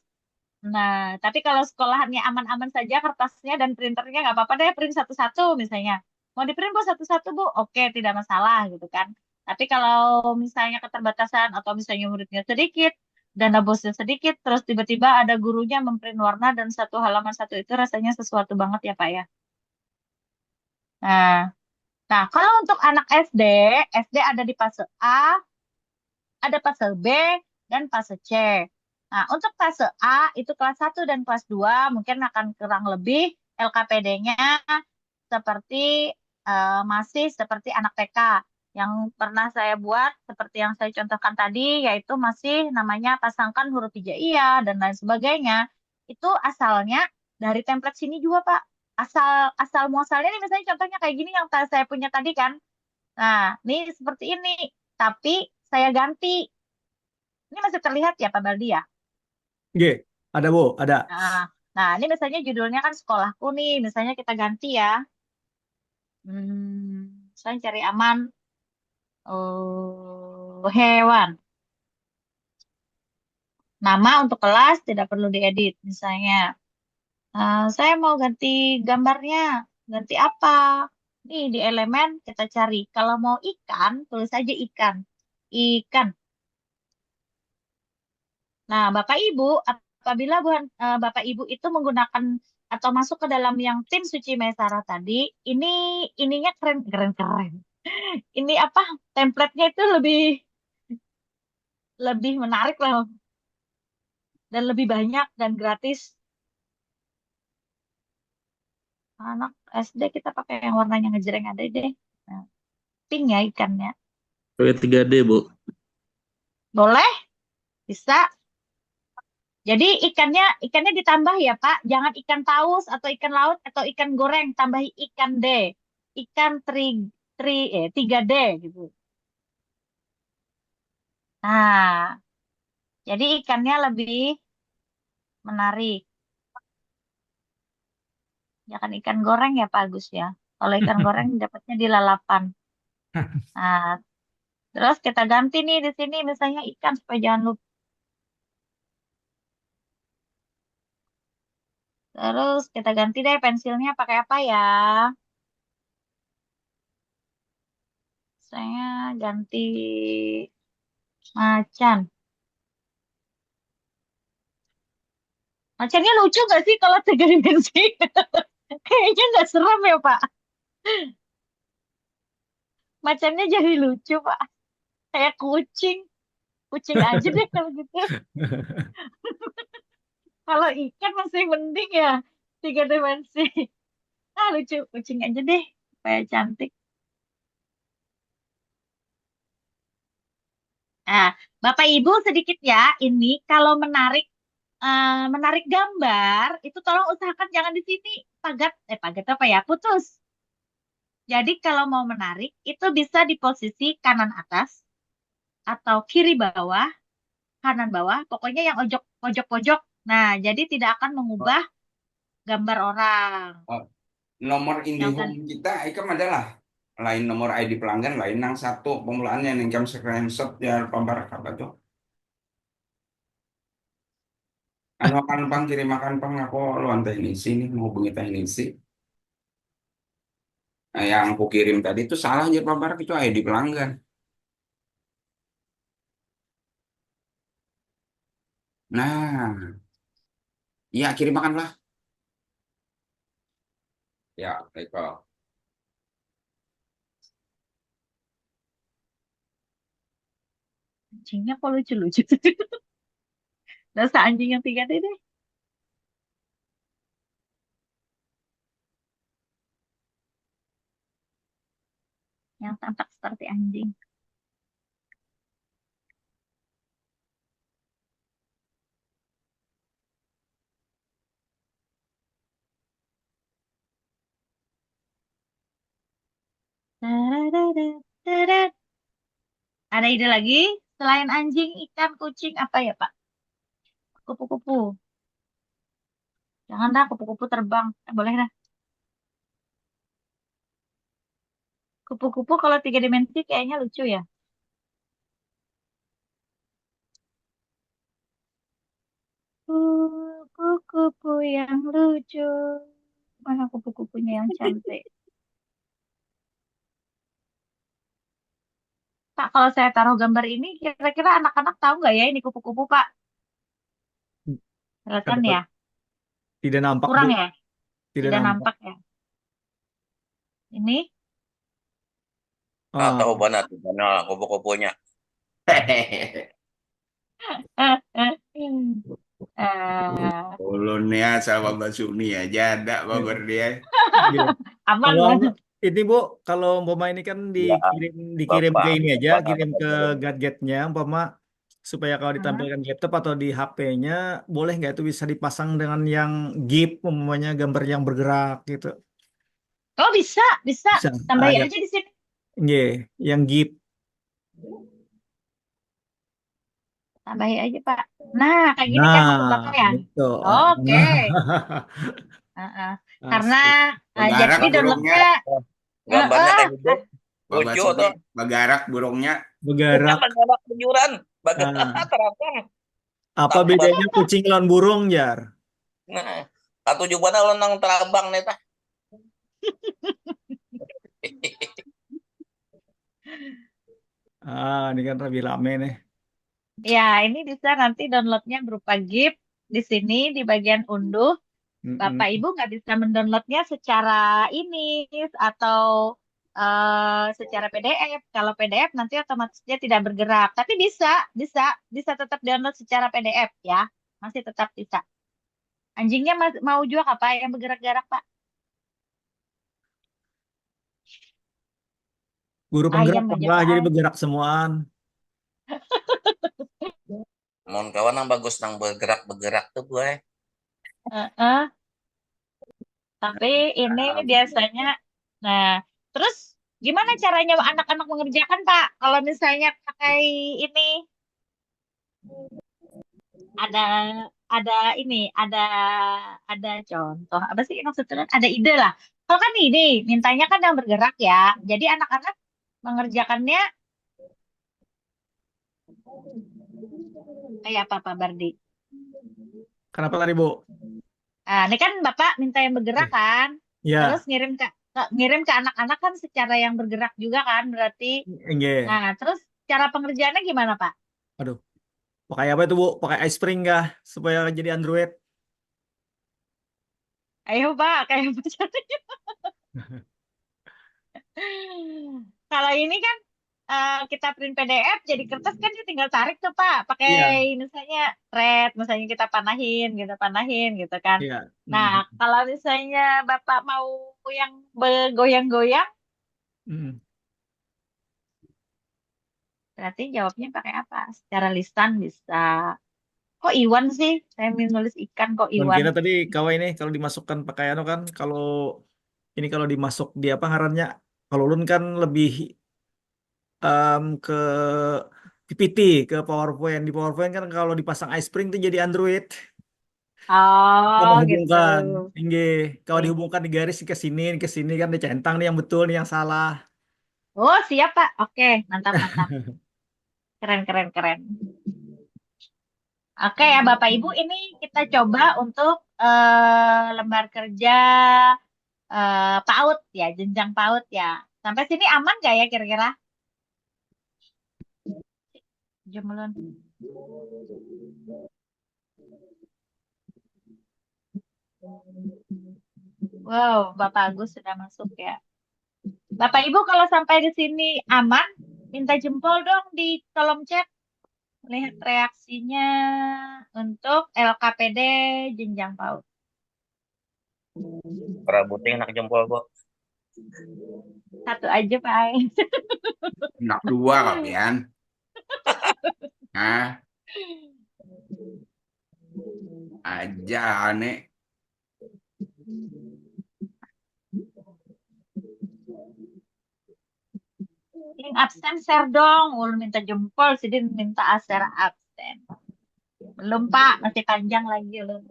Nah, tapi kalau sekolahannya aman-aman saja kertasnya dan printernya nggak apa-apa deh print satu-satu misalnya. Mau di print Bu satu-satu Bu, oke tidak masalah gitu kan. Tapi kalau misalnya keterbatasan atau misalnya muridnya sedikit, dana bosnya sedikit, terus tiba-tiba ada gurunya memprint warna dan satu halaman satu itu rasanya sesuatu banget ya Pak ya. Nah, nah kalau untuk anak SD, SD ada di fase A, ada fase B dan fase C. Nah, untuk fase A itu kelas 1 dan kelas 2 mungkin akan kurang lebih LKPD-nya seperti masih seperti anak TK. Yang pernah saya buat seperti yang saya contohkan tadi yaitu masih namanya pasangkan huruf hijaiyah dan lain sebagainya. Itu asalnya dari template sini juga, Pak. Asal asal muasalnya nih misalnya contohnya kayak gini yang saya punya tadi kan. Nah, ini seperti ini. Tapi saya ganti. Ini masih terlihat ya Pak Baldi ya? G, ada Bu, ada. Nah, nah ini misalnya judulnya kan sekolahku nih. Misalnya kita ganti ya. Saya cari aman hewan. Nama untuk kelas tidak perlu diedit. Misalnya, saya mau ganti gambarnya. Ganti apa? Nih di elemen kita cari. Kalau mau ikan, tulis aja ikan. Ikan. Nah, Bapak Ibu, apabila Bapak Ibu itu menggunakan atau masuk ke dalam yang tim Suci Maesara tadi, ini ininya keren keren keren. Ini apa? Template-nya itu lebih lebih menarik lah dan lebih banyak dan gratis. Anak SD kita pakai yang warnanya ngejreng ada deh. Nah, pink ya ikannya. Pakai 3D, Bu. Boleh? Bisa. Jadi ikannya ditambah ya Pak, jangan ikan paus atau ikan laut atau ikan goreng, tambahi ikan D, ikan tri 3D gitu. Nah, jadi ikannya lebih menarik. Jangan ikan goreng ya Pak Agus ya. Kalau ikan goreng dapatnya di lalapan. Nah, terus kita ganti nih di sini misalnya ikan supaya jangan lupa. Terus kita ganti deh pensilnya pakai apa ya? Saya ganti macan. Macannya lucu gak sih kalau tiga dimensi? Kayaknya nggak serem ya Pak. Macannya jadi lucu Pak. Kayak kucing. Kucing aja deh kalau gitu. Kalau ikan masih mending ya. Tiga dimensi. Ah lucu. Kucing aja deh. Supaya cantik. Nah, Bapak Ibu sedikit ya. Ini kalau menarik gambar itu tolong usahakan jangan di sini. Pagat apa ya? Putus. Jadi kalau mau menarik itu bisa di posisi kanan atas atau kiri bawah, kanan bawah, pokoknya yang pojok-pojok. Nah, jadi tidak akan mengubah gambar orang. Oh, nomor Yang kan, IndiHome kita ikam adalah lain nomor ID pelanggan lain yang satu pemulaannya yang ikam screenshot ya pambar apa tuh anu akan pang kirim akan pang aku lu antai ini sini mau hubungi teh ini sih Nah, yang aku kirim tadi itu salah aja Pak Barak, itu ID pelanggan. Nah, iya kirim makan lah. Ya, baik Pak. Anjingnya kok lucu-lucu. Dasar anjing yang tiga deh. Yang tampak seperti anjing. Tadadadadadad. Ada ide lagi? Selain anjing, ikan, kucing, apa ya, Pak? Kupu-kupu. Jangan dah, kupu-kupu terbang. Boleh dah. Kupu-kupu kalau 3 dimensi kayaknya lucu ya. Kupu-kupu yang lucu. Mana kupu-kupunya yang cantik? Pak, kalau saya taruh gambar ini, kira-kira anak-anak tahu nggak ya ini kupu-kupu, Pak? Kelihatan Kadang ya? tidak nampak, Bu. Kurang ya? Tidak Tidak nampak. nampak ya? Ini? Ah, tahu Ah, banget mana kupu-kupunya. Eh, eh, eh, Ulunnya sama Mbak Suni aja ada babar dia. iya. aman Kalau lah. ini Bu, kalau umpama ini kan Ya, dikirim Bapak ke ini aja, mana kirim ke bener. gadgetnya, umpama supaya kalau Hah? ditampilkan di laptop atau di HP-nya, boleh nggak itu bisa dipasang dengan yang GIF, umpamanya gambar yang bergerak gitu. Oh bisa, bisa. Bisa. Tambahin Ya, aja di sini. iya, yang GIF. Tambahin aja, Pak. Nah, kayak gini kan maksud Nah, Bapak ya? itu. Oke. Heeh. Karena Asik. Bagarak jadi burungnya, downloadnya Gambarnya heeh, kayak gitu. Bapak Lucu Suni, tuh. bagarak burungnya. Bukan Bergerak. bagaimana kejuran. Bagaimana Nah, teropong. apa Tambah. bedanya kucing lawan burung, Jar? Nah, atau juga lenang terabang nih tah. Ini kan lebih rame nih. ya ini bisa nanti downloadnya berupa GIF di sini di bagian unduh. Bapak Mm-mm. Ibu nggak bisa mendownloadnya secara ini atau secara PDF. Kalau PDF nanti otomatis dia tidak bergerak. Tapi bisa, bisa, bisa tetap download secara PDF ya. Masih tetap bisa. Anjingnya mau juga apa yang bergerak-gerak, Pak? Guru penggerak Ayam aja, lah, Pak. jadi bergerak semuaan. Mohon kawan yang bagus nang bergerak-bergerak tuh gue. Heeh. Tapi ini biasanya, nah, terus gimana caranya anak-anak mengerjakan, Pak? Kalau misalnya pakai ini, ada, ada ini, ada contoh, apa sih maksudnya? Ada ide lah. Kalau kan ini, mintanya kan yang bergerak ya. Jadi anak-anak mengerjakannya kayak apa, Pak Bardi? Kenapa tadi, Bu? Nah, ini kan Bapak minta yang bergerak kan? Terus Ya, ngirim ke anak-anak kan secara yang bergerak juga kan berarti. enggak. Nah, terus cara pengerjaannya gimana, Pak? Aduh, pakai apa itu, Bu? Pakai iSpring kah? Supaya jadi Android? Ayo, Pak, kayak apa caranya? Kalau ini kan kita print PDF jadi kertas kan dia tinggal tarik tuh, Pak. Iya, Pakai misalnya red, misalnya kita panahin gitu kan. iya. Nah, Mm, kalau misalnya Bapak mau yang bergoyang-goyang, mm. berarti jawabnya pakai apa? Secara lisan bisa. Kok Iwan sih? Saya nulis ikan kok Dan Iwan. kira tadi kalau ini kalau dimasukkan pakai anu kan, kalau ini kalau dimasuk di apa ngarannya? Kalau ulun kan lebih ke PPT, ke PowerPoint. Di PowerPoint kan kalau dipasang iSpring itu jadi Android. Kalau Oh, gitu. menghubungkan, enggak. Kalau Oke. dihubungkan di garis ke sini kan dicentang nih yang betul nih yang salah. Oh, siap, Pak. Oke, mantap, mantap. Keren, keren, keren. Oke ya, Bapak Ibu, ini kita coba untuk lembar kerja PAUD ya, jenjang PAUD ya. Sampai sini aman nggak ya kira-kira? Jumlun. Wow, Bapak Agus sudah masuk ya. Bapak Ibu kalau sampai di sini aman, minta jempol dong di kolom chat. Lihat reaksinya untuk LKPD jenjang PAUD. Peraboting anak jempol, Bu. Satu aja Pak Ai. Anak dua kapian. Hah? Aja aneh. Link absen share dong. Ulun minta jempol, Sidin minta share absen. Belum Pak, masih panjang lagi ulun.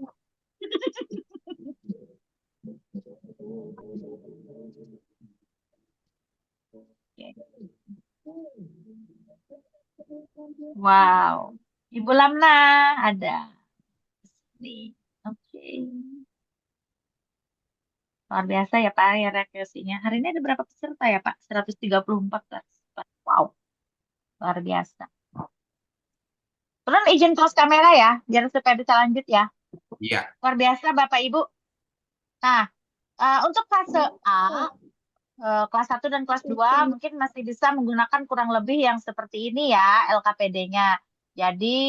Wow, Ibu Lamna ada. Nih, oke. Luar biasa ya Pak ya reaksinya. Hari ini ada berapa peserta ya Pak? 134 peserta. Wow, luar biasa. Terus izin close kamera ya, biar supaya bisa lanjut ya. Iya. Luar biasa Bapak Ibu. Nah, untuk fase A, kelas 1 dan kelas 2 mungkin masih bisa menggunakan kurang lebih yang seperti ini ya LKPD-nya. Jadi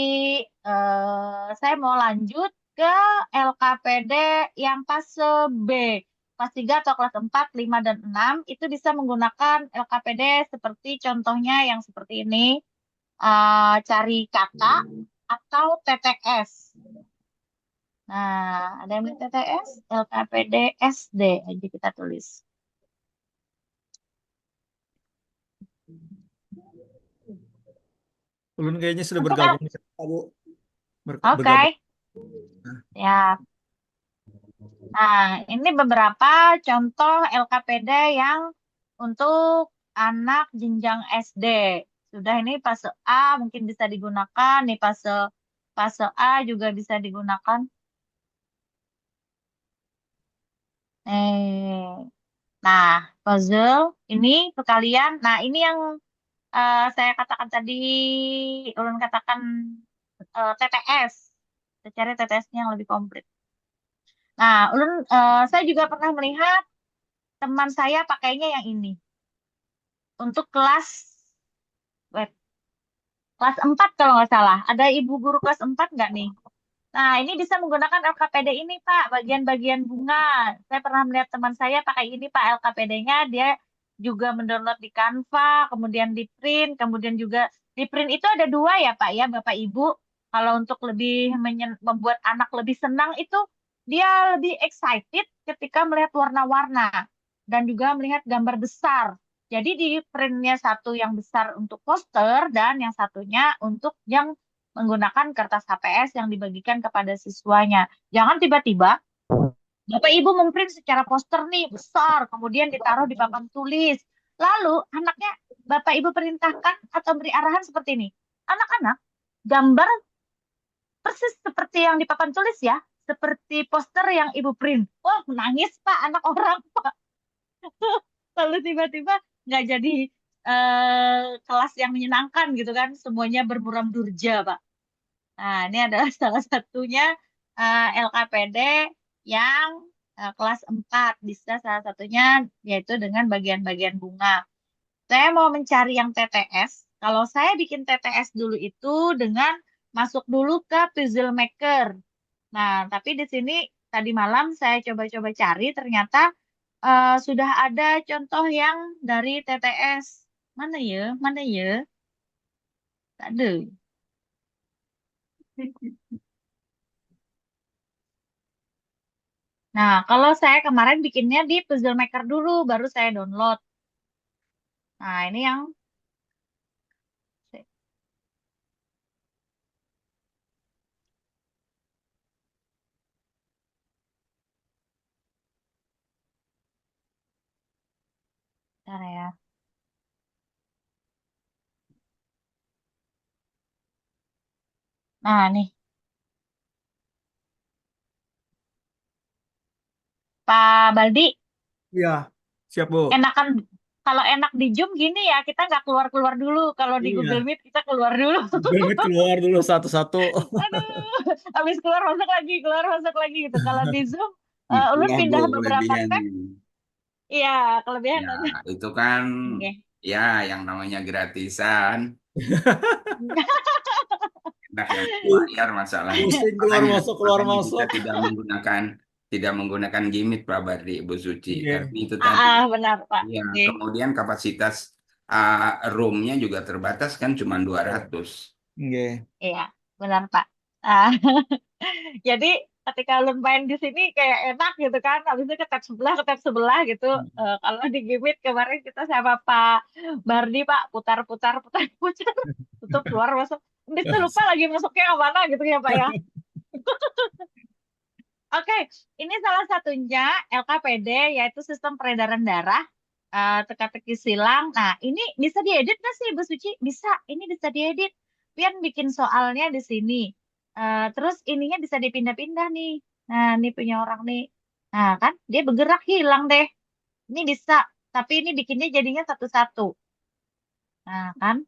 saya mau lanjut ke LKPD yang fase B. Kelas 3 atau kelas 4, 5, dan 6 itu bisa menggunakan LKPD seperti contohnya yang seperti ini. Cari kata atau TTS. Nah, ada yang TTS, LKPD SD aja kita tulis. Ulun kayaknya sudah Untuk bergabung di sana, Bu. Oke, Bergabung. ya. Nah, ini beberapa contoh LKPD yang untuk anak jenjang SD. Sudah ini fase A mungkin bisa digunakan, nih fase A juga bisa digunakan. Nah, puzzle ini ke kalian. Nah, ini yang saya katakan tadi, ulun katakan TTS. Kita cari TTS-nya yang lebih komplit. Nah, saya juga pernah melihat teman saya pakainya yang ini. Untuk wait, kelas 4 kalau nggak salah. Ada ibu guru kelas 4 nggak nih? Nah, ini bisa menggunakan LKPD ini, Pak, bagian-bagian bunga. Saya pernah melihat teman saya pakai ini, Pak, LKPD-nya. Dia juga mendownload di Canva, kemudian di print, kemudian juga di print itu ada dua ya, Pak, ya, Bapak Ibu. Kalau untuk lebih membuat anak lebih senang itu, dia lebih excited ketika melihat warna-warna dan juga melihat gambar besar. Jadi di printnya satu yang besar untuk poster dan yang satunya untuk yang menggunakan kertas HPS yang dibagikan kepada siswanya. Jangan tiba-tiba Bapak Ibu memprint secara poster nih besar, kemudian ditaruh di papan tulis. Lalu anaknya Bapak Ibu perintahkan atau beri arahan seperti ini. Anak-anak, gambar persis seperti yang di papan tulis ya, seperti poster yang Ibu print. Wah, nangis Pak anak orang Pak. Lalu tiba-tiba nggak jadi kelas yang menyenangkan gitu kan, semuanya bermuram durja Pak. Nah, ini adalah salah satunya LKPD yang kelas 4. Bisa salah satunya yaitu dengan bagian-bagian bunga. Saya mau mencari yang TTS. Kalau saya bikin TTS dulu itu dengan masuk dulu ke Puzzle Maker. Nah, tapi di sini tadi malam saya coba-coba cari, ternyata sudah ada contoh yang dari TTS. Mana ya? Mana ya? Tak ada. Nah, kalau saya kemarin bikinnya di Puzzle Maker dulu, baru saya download. Nah, ini yang bentar ya. Nah, nih, Pak Baldi, Iya, siap Bu. Enakan kalau enak di Zoom gini ya, kita nggak keluar-keluar dulu. Kalau di Google Iya, Meet kita keluar dulu. Google Meet keluar dulu satu-satu. Aduh, habis keluar masuk lagi gitu. Kalau di Zoom, ulun Itulah Bu pindah beberapa tab. kelebihannya. Iya, kelebihan Ya, ada. itu kan Oke. ya yang namanya gratisan. Nah, yang bayar masalahnya. Pusing Makanya keluar makanya kita masuk. tidak menggunakan gimmick Pak Bardi, Bu Suci. Oke. Karena itu tadi. Benar Pak. Ya, Oke. kemudian kapasitas roomnya juga terbatas kan cuma 200. Oke. Iya, benar Pak. Ah, jadi ketika ulun main di sini kayak enak gitu kan, habis itu ke tab sebelah gitu. Kalau di Gimit kemarin kita sama Pak Bardi Pak putar-putar, tutup keluar masuk. Habis itu lupa lagi masuknya ke mana gitu ya Pak ya. Oke, ini salah satunya LKPD yaitu sistem peredaran darah, teka-teki silang. Nah, ini bisa diedit nggak sih Bu Suci? Bisa, ini bisa diedit. Pian bikin soalnya di sini. Terus ininya bisa dipindah-pindah nih. Nah, ini punya orang nih. Nah, kan dia bergerak hilang deh. Ini bisa, tapi ini bikinnya jadinya satu-satu. Nah, kan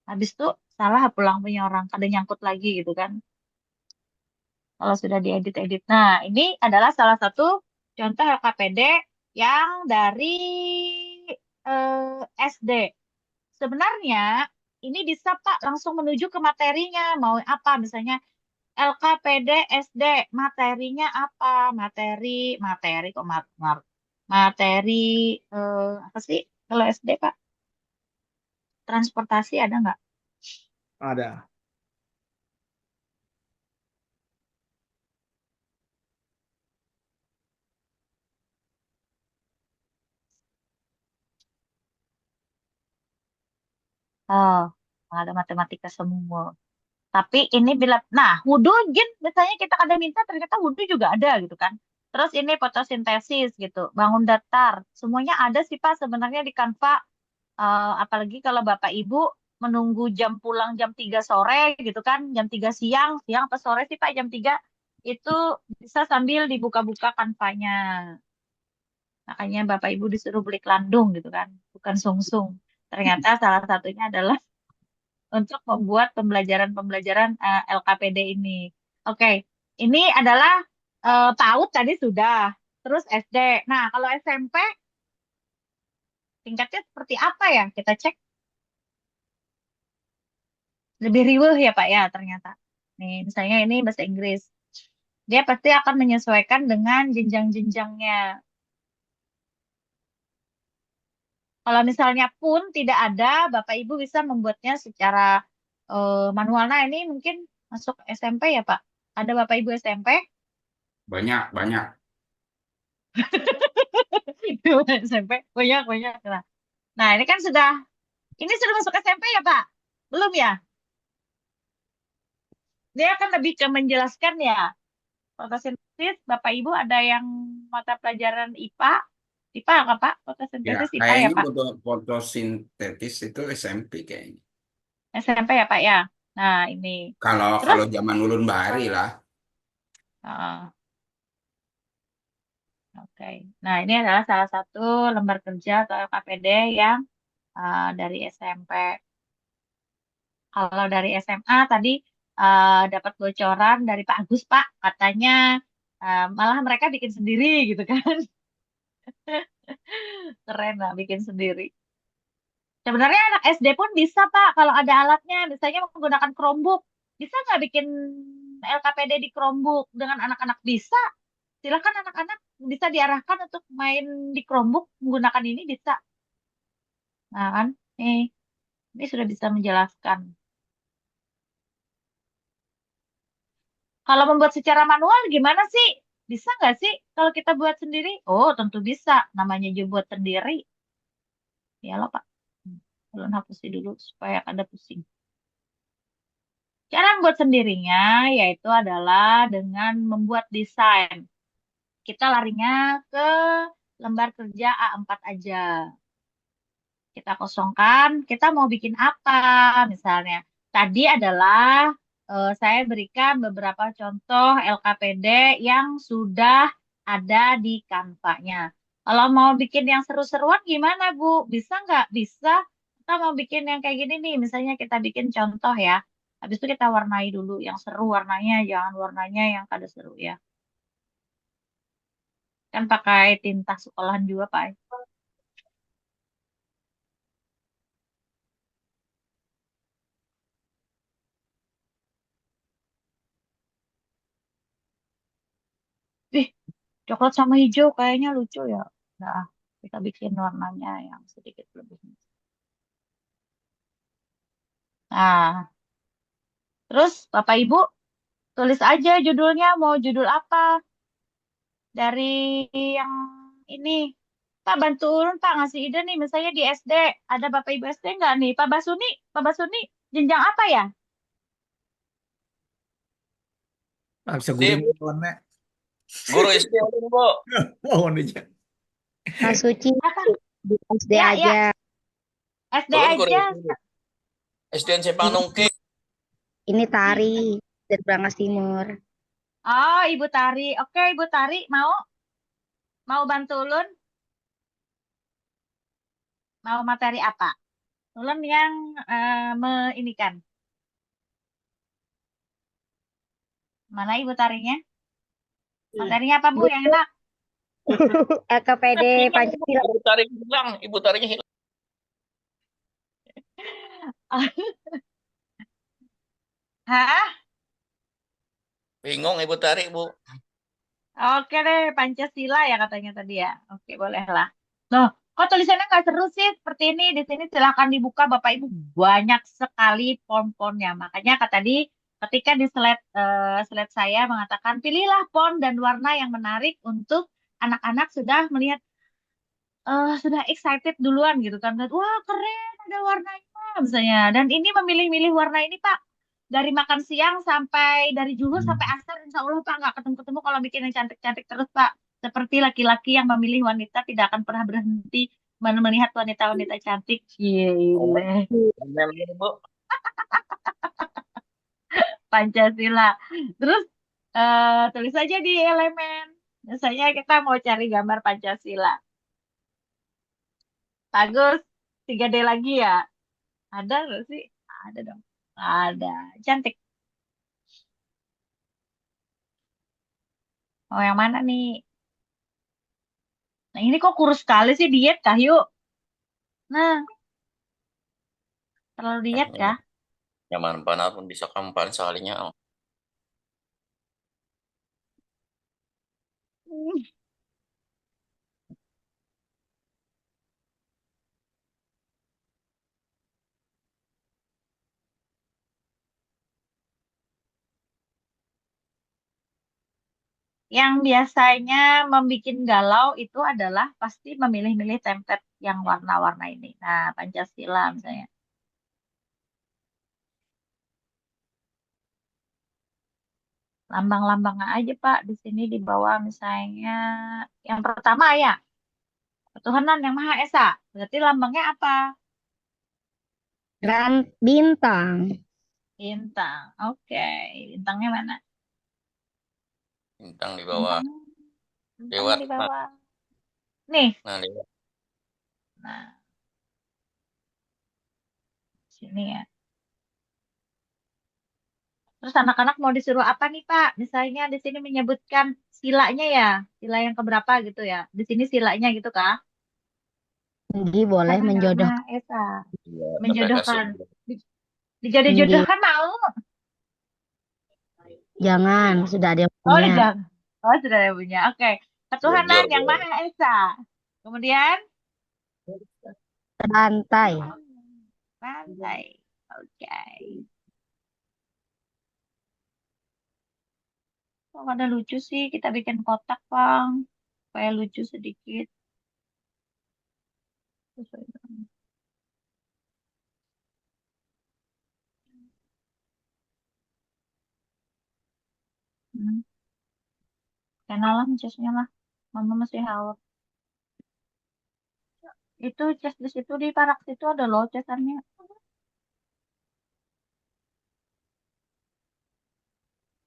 habis itu salah pulang punya orang, kada nyangkut lagi gitu kan. Kalau sudah diedit-edit. Nah, ini adalah salah satu contoh LKPD yang dari SD. Sebenarnya ini bisa Pak langsung menuju ke materinya. Mau apa? Misalnya LKPD SD, materinya apa? Materi kok materi apa sih kalau SD Pak? Transportasi ada nggak? Ada. Oh, ada matematika semua. Tapi ini bila, nah, wudhu gin, misalnya kita ada minta, ternyata wudhu juga ada gitu kan. Terus ini fotosintesis gitu, bangun datar, semuanya ada sih Pak sebenarnya di Canva. Apalagi kalau Bapak Ibu menunggu jam pulang jam 3 sore gitu kan, jam 3 siang, siang apa sore sih Pak, jam 3, itu bisa sambil dibuka-buka Canva-nya. Makanya Bapak Ibu disuruh beli kelandung gitu kan, bukan sungsung. Ternyata salah satunya adalah untuk membuat pembelajaran-pembelajaran LKPD ini. Oke, ini adalah PAUD tadi sudah, terus SD. Nah, kalau SMP tingkatnya seperti apa ya? Kita cek lebih riweuh ya Pak ya ternyata. Nih, misalnya ini bahasa Inggris. Dia pasti akan menyesuaikan dengan jenjang-jenjangnya. Kalau misalnya pun tidak ada, Bapak Ibu bisa membuatnya secara manual. Nah, ini mungkin masuk SMP ya Pak? Ada Bapak Ibu SMP? Banyak, banyak. SMP banyak banyak lah. Nah ini kan ini sudah masuk SMP ya Pak? Belum ya? Dia akan lebih ke menjelaskan ya. Fotosintesis, Bapak Ibu ada yang mata pelajaran IPA? IPA apa Pak? Ya, Fotosintesis IPA ya kayaknya Pak? fotosintetis itu SMP kayaknya. SMP ya Pak ya? Nah ini. Kalau Terus, kalau zaman ulun bahari lah. ah, oke. Nah ini adalah salah satu lembar kerja atau LKPD yang dari SMP. Kalau dari SMA tadi dapat bocoran dari Pak Agus, Pak, katanya malah mereka bikin sendiri gitu kan. Keren lah bikin sendiri. Sebenarnya anak SD pun bisa, Pak, kalau ada alatnya, misalnya menggunakan Chromebook. Bisa nggak bikin LKPD di Chromebook dengan anak-anak? Bisa. Silakan anak-anak bisa diarahkan untuk main di Chromebook menggunakan ini bisa. Nah kan, ini sudah bisa menjelaskan. Kalau membuat secara manual gimana sih? Bisa nggak sih kalau kita buat sendiri? Oh, tentu bisa. Namanya juga buat sendiri. Ya loh, Pak. Belum hapusin dulu supaya ada pusing. Cara membuat sendirinya yaitu adalah dengan membuat desain. Kita larinya ke lembar kerja A4 aja. Kita kosongkan, kita mau bikin apa misalnya. Tadi adalah saya berikan beberapa contoh LKPD yang sudah ada di Canva-nya. Kalau mau bikin yang seru-seruan gimana, Bu? Bisa nggak? Bisa. Kita mau bikin yang kayak gini nih. Misalnya kita bikin contoh ya. Habis itu kita warnai dulu. Yang seru warnanya, jangan warnanya yang kada seru ya. Kan pakai tinta sekolahan juga, Pak. Ih, coklat sama hijau kayaknya lucu ya. Nah, kita bikin warnanya yang sedikit lebih. Nah, terus Bapak Ibu tulis aja judulnya mau judul apa dari yang ini. Pak bantu urun Pak ngasih ide nih misalnya di SD ada Bapak Ibu SD nggak nih Pak Basuni jenjang apa ya? Bisa Di guring warna. guru SD ada nih, Bu. Wow, aja. Kak Suci Apa? di SD Ya, aja. SD Belum guru aja. SD. SDN Sepang Nungke. Ini tari dari Brangas Timur. Oh, Ibu Tari. Oke, Ibu Tari mau bantu ulun? Mau materi apa? Ulun yang meinikan. Mana Ibu Tarinya? Materinya apa Bu yang enak? LKPD Sepertinya Pancasila. Ibu tarik hilang, ibu tariknya hilang. Hah? Bingung ibu tarik, Bu. Oke deh, Pancasila ya katanya tadi ya. Oke, boleh lah. Loh, kok tulisannya nggak seru sih seperti ini? Di sini silahkan dibuka Bapak Ibu. Banyak sekali pon-ponnya. Makanya kata tadi ketika di slide saya mengatakan pilihlah pon dan warna yang menarik untuk anak-anak sudah melihat sudah excited duluan gitu kan. Wah, keren ada warnanya misalnya. Dan ini memilih-milih warna ini Pak dari makan siang sampai dari zuhur sampai asar insya Allah Pak nggak ketemu-ketemu kalau bikin yang cantik-cantik terus Pak. Seperti laki-laki yang memilih wanita tidak akan pernah berhenti melihat wanita-wanita cantik. Oh, Gile. bener ini, Bu. Pancasila. Terus tulis aja di elemen. Misalnya kita mau cari gambar Pancasila. Bagus. 3D lagi ya. Ada nggak sih? Ada dong. Ada. Cantik. Oh yang mana nih? Nah ini kok kurus sekali sih diet kah yuk? Nah, terlalu diet kah? Nyaman panas pun bisa kampan sekalinya. Hmm. Yang biasanya membuat galau itu adalah pasti memilih-milih template yang warna-warna ini. Nah, Pancasila misalnya. Lambang-lambangnya aja Pak di sini di bawah misalnya yang pertama ya ketuhanan yang Maha Esa. Berarti lambangnya apa? Bintang. Bintang. Oke, bintangnya mana? Bintang di bawah. Bintangnya Lewat. di bawah. Nih. Nah, lewat. Nah, sini ya. Terus anak-anak mau disuruh apa nih Pak? Misalnya di sini menyebutkan silanya ya, sila yang keberapa gitu ya. Di sini silanya gitu kah? Tinggi boleh Karena yang menjodoh. Maha Esa. Iya, sampai kasih. Menjodohkan. Tinggi. Dijodoh-jodohkan mau? Jangan, sudah ada yang Oh, punya. jangan. Oh, sudah ada yang punya. Oke. Ketuhanan Jujur, yang Bu. Maha Esa. Kemudian Rantai. pantai. Oke. Oh, ada lucu sih. Kita bikin kotak, Bang. Supaya lucu sedikit. Hmm. Kenalan casnya lah. Mama masih haus. Itu cas di situ di parak situ ada loh casannya.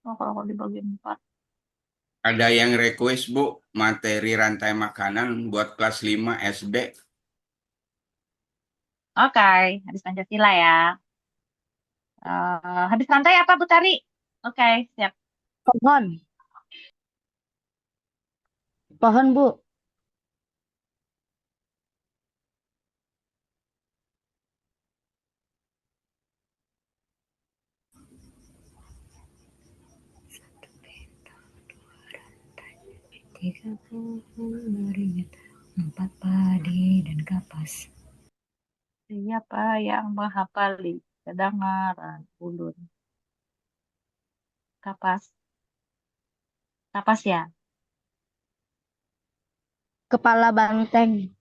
Oh, kalau dibagi 4. Ada yang request, Bu, materi rantai makanan buat kelas 5 SD. Oke, habis Pancasila ya. Habis rantai apa Bu Tari? Oke, siap. Pohon. Pohon, Bu. Tiga pohon beringat, empat padi dan kapas. Siapa yang menghafali kedengaran ulun? Kapas. Kapas ya. Kepala banteng.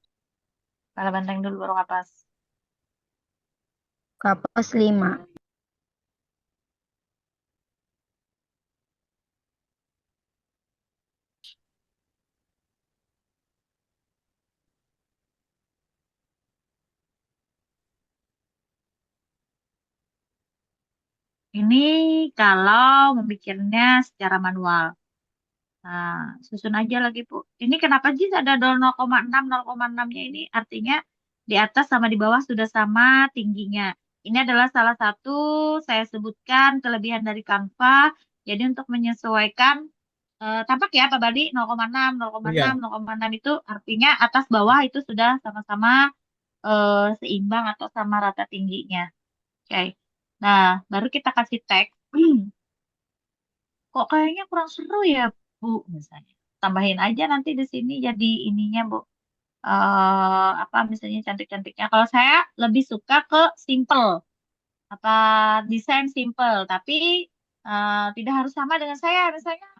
Kepala banteng dulu baru kapas. Kapas 5. Ini kalau memikirnya secara manual. Nah, susun aja lagi, Bu. Ini kenapa sih ada 0,6, 0,6-nya ini? Artinya di atas sama di bawah sudah sama tingginya. Ini adalah salah satu saya sebutkan kelebihan dari Canva. Jadi untuk menyesuaikan, tampak ya Pak Badi, 0,6, 0,6, Iya. 0,6 itu artinya atas bawah itu sudah sama-sama seimbang atau sama rata tingginya. Oke. Nah, baru kita kasih teks. Kok kayaknya kurang seru ya, Bu, misalnya. Tambahin aja nanti di sini jadi ininya, Bu. Apa misalnya cantik-cantiknya. Kalau saya lebih suka ke simple, apa desain simple, tapi tidak harus sama dengan saya. Misalnya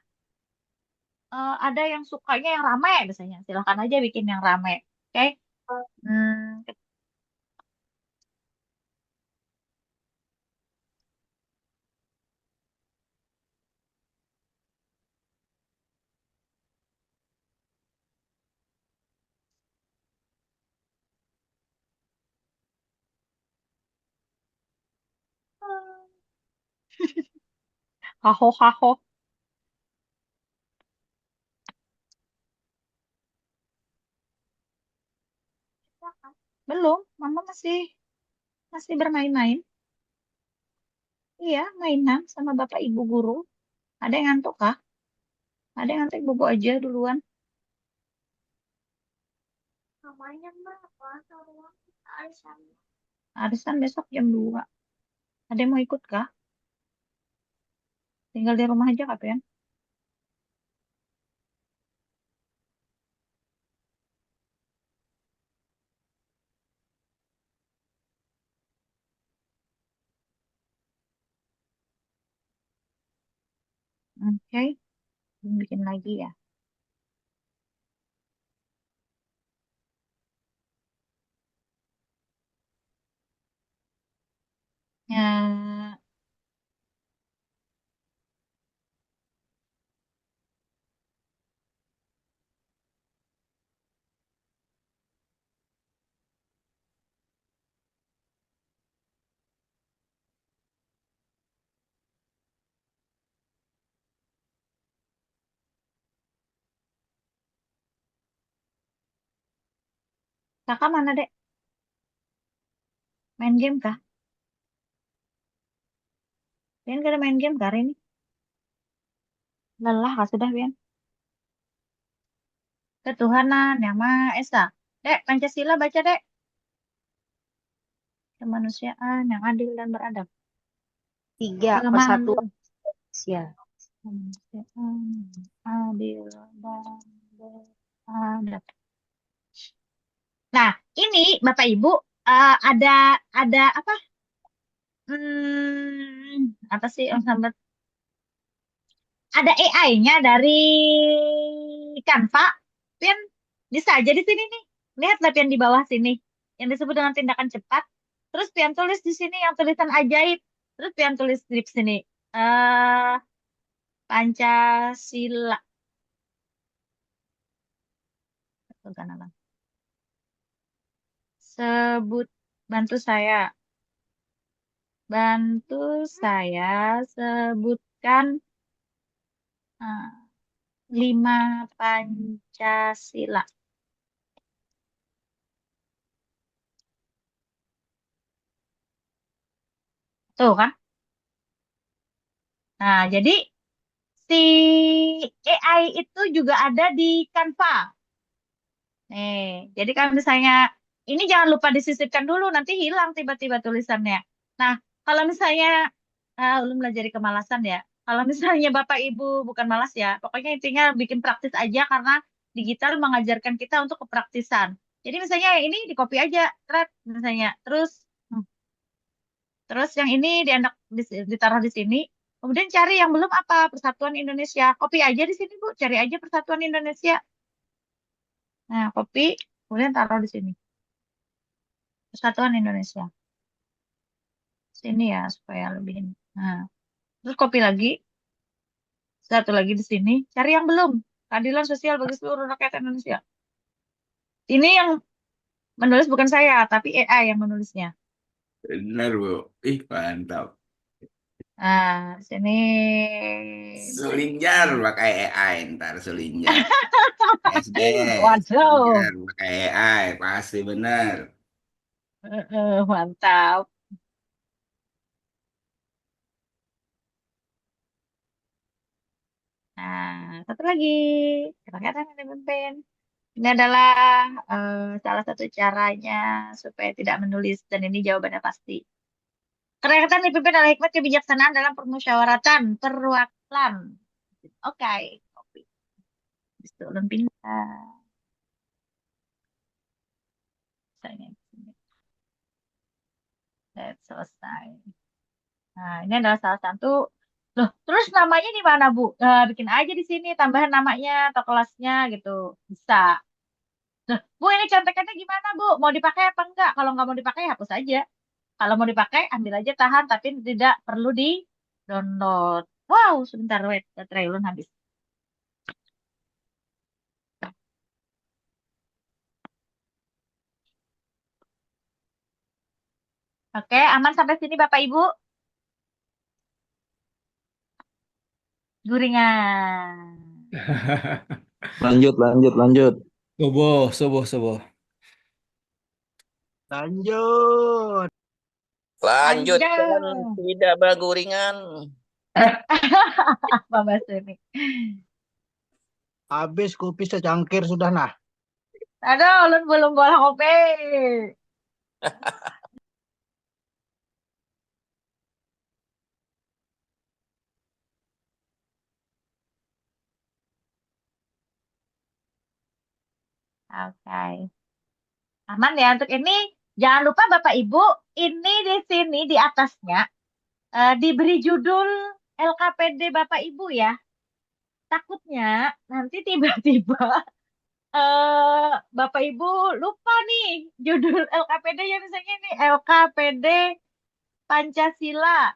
ada yang sukanya yang ramai, misalnya. Silahkan aja bikin yang ramai. Oke? Hmm, haho haho. Belum, Mama masih masih bermain-main. Iya, mainan sama Bapak Ibu guru. Ada yang ngantuk kah? Ada yang ngantuk bobo aja duluan. Namanya Mbak, Arisan. Arisan besok jam 2. Ada yang mau ikut kah? Tinggal di rumah aja, Kak, Pian. Oke, bikin lagi ya. Ya, Kakak mana, Dek? Main game kah? Pian gak ada main game kah hari ini? Lelah kah sudah, Pian? Ketuhanan yang Maha Esa. Dek, Pancasila baca, Dek. Kemanusiaan yang adil dan beradab. 3. Keamanan. Persatuan Indonesia. Kemanusiaan yang adil dan beradab. Nah, ini Bapak Ibu ada apa? Apa sih yang sambat? Ada AI-nya dari Canva. Pian bisa aja di sini nih. Lihat Pian di bawah sini yang disebut dengan tindakan cepat. Terus Pian tulis di sini yang tulisan ajaib. Terus Pian tulis di sini eh Pancasila. Betul kan, Abang? Sebut bantu saya. Bantu saya sebutkan 5 Pancasila. Tuh kan? Nah, jadi si AI itu juga ada di Canva. Nih, jadi kalau misalnya ini jangan lupa disisipkan dulu, nanti hilang tiba-tiba tulisannya. Nah, kalau misalnya belum belajar kemalasan ya. Kalau misalnya Bapak Ibu bukan malas ya, pokoknya intinya bikin praktis aja karena digital mengajarkan kita untuk kepraktisan. Jadi misalnya ini di copy aja, thread misalnya. Terus yang ini ditaruh di sini. Kemudian cari yang belum apa, Persatuan Indonesia. Copy aja di sini, Bu. Cari aja Persatuan Indonesia. Nah, copy, kemudian taruh di sini. Persatuan Indonesia. Sini ya, supaya lebih ini. Nah, terus copy lagi. Satu lagi di sini. Cari yang belum. Keadilan sosial bagi seluruh rakyat Indonesia. Ini yang menulis bukan saya, tapi AI yang menulisnya. Bener, Bu. Ih, mantap. Nah, sini. Sulinjar pakai AI ntar Sulinjar. SD, Waduh. Sulinjar pakai AI pasti bener. Mantap. Nah, satu lagi. Kadang-kadang ada pemimpin. Ini adalah salah satu caranya supaya tidak menulis. Dan ini jawabannya pasti. Kerakyatan dipimpin oleh hikmat kebijaksanaan dalam permusyawaratan perwakilan. Oke, copy. Habis itu ulun pindah. Misalnya di sini. Dan selesai. Nah, ini adalah salah satu. Loh, terus namanya di mana, Bu? Bikin aja di sini, tambahan namanya atau kelasnya gitu. Bisa. Loh, Bu, ini contekannya gimana, Bu? Mau dipakai apa enggak? Kalau nggak mau dipakai, hapus aja. Kalau mau dipakai, ambil aja tahan, tapi tidak perlu di-download. Wow, sebentar, wait. Baterai ulun habis. Oke, aman sampai sini, Bapak Ibu? Guringan. Lanjut, lanjut, lanjut. Subuh, subuh, subuh. Lanjut. Lanjutkan, Lanjut. tidak berguringan. Apa bahasa ini? Habis kopi secangkir sudah nah. Aduh, ulun belum bola kopi. Oke. Aman ya untuk ini. Jangan lupa Bapak Ibu, ini di sini di atasnya diberi judul LKPD Bapak Ibu ya. Takutnya nanti tiba-tiba Bapak Ibu lupa nih judul LKPD-nya misalnya ini LKPD Pancasila.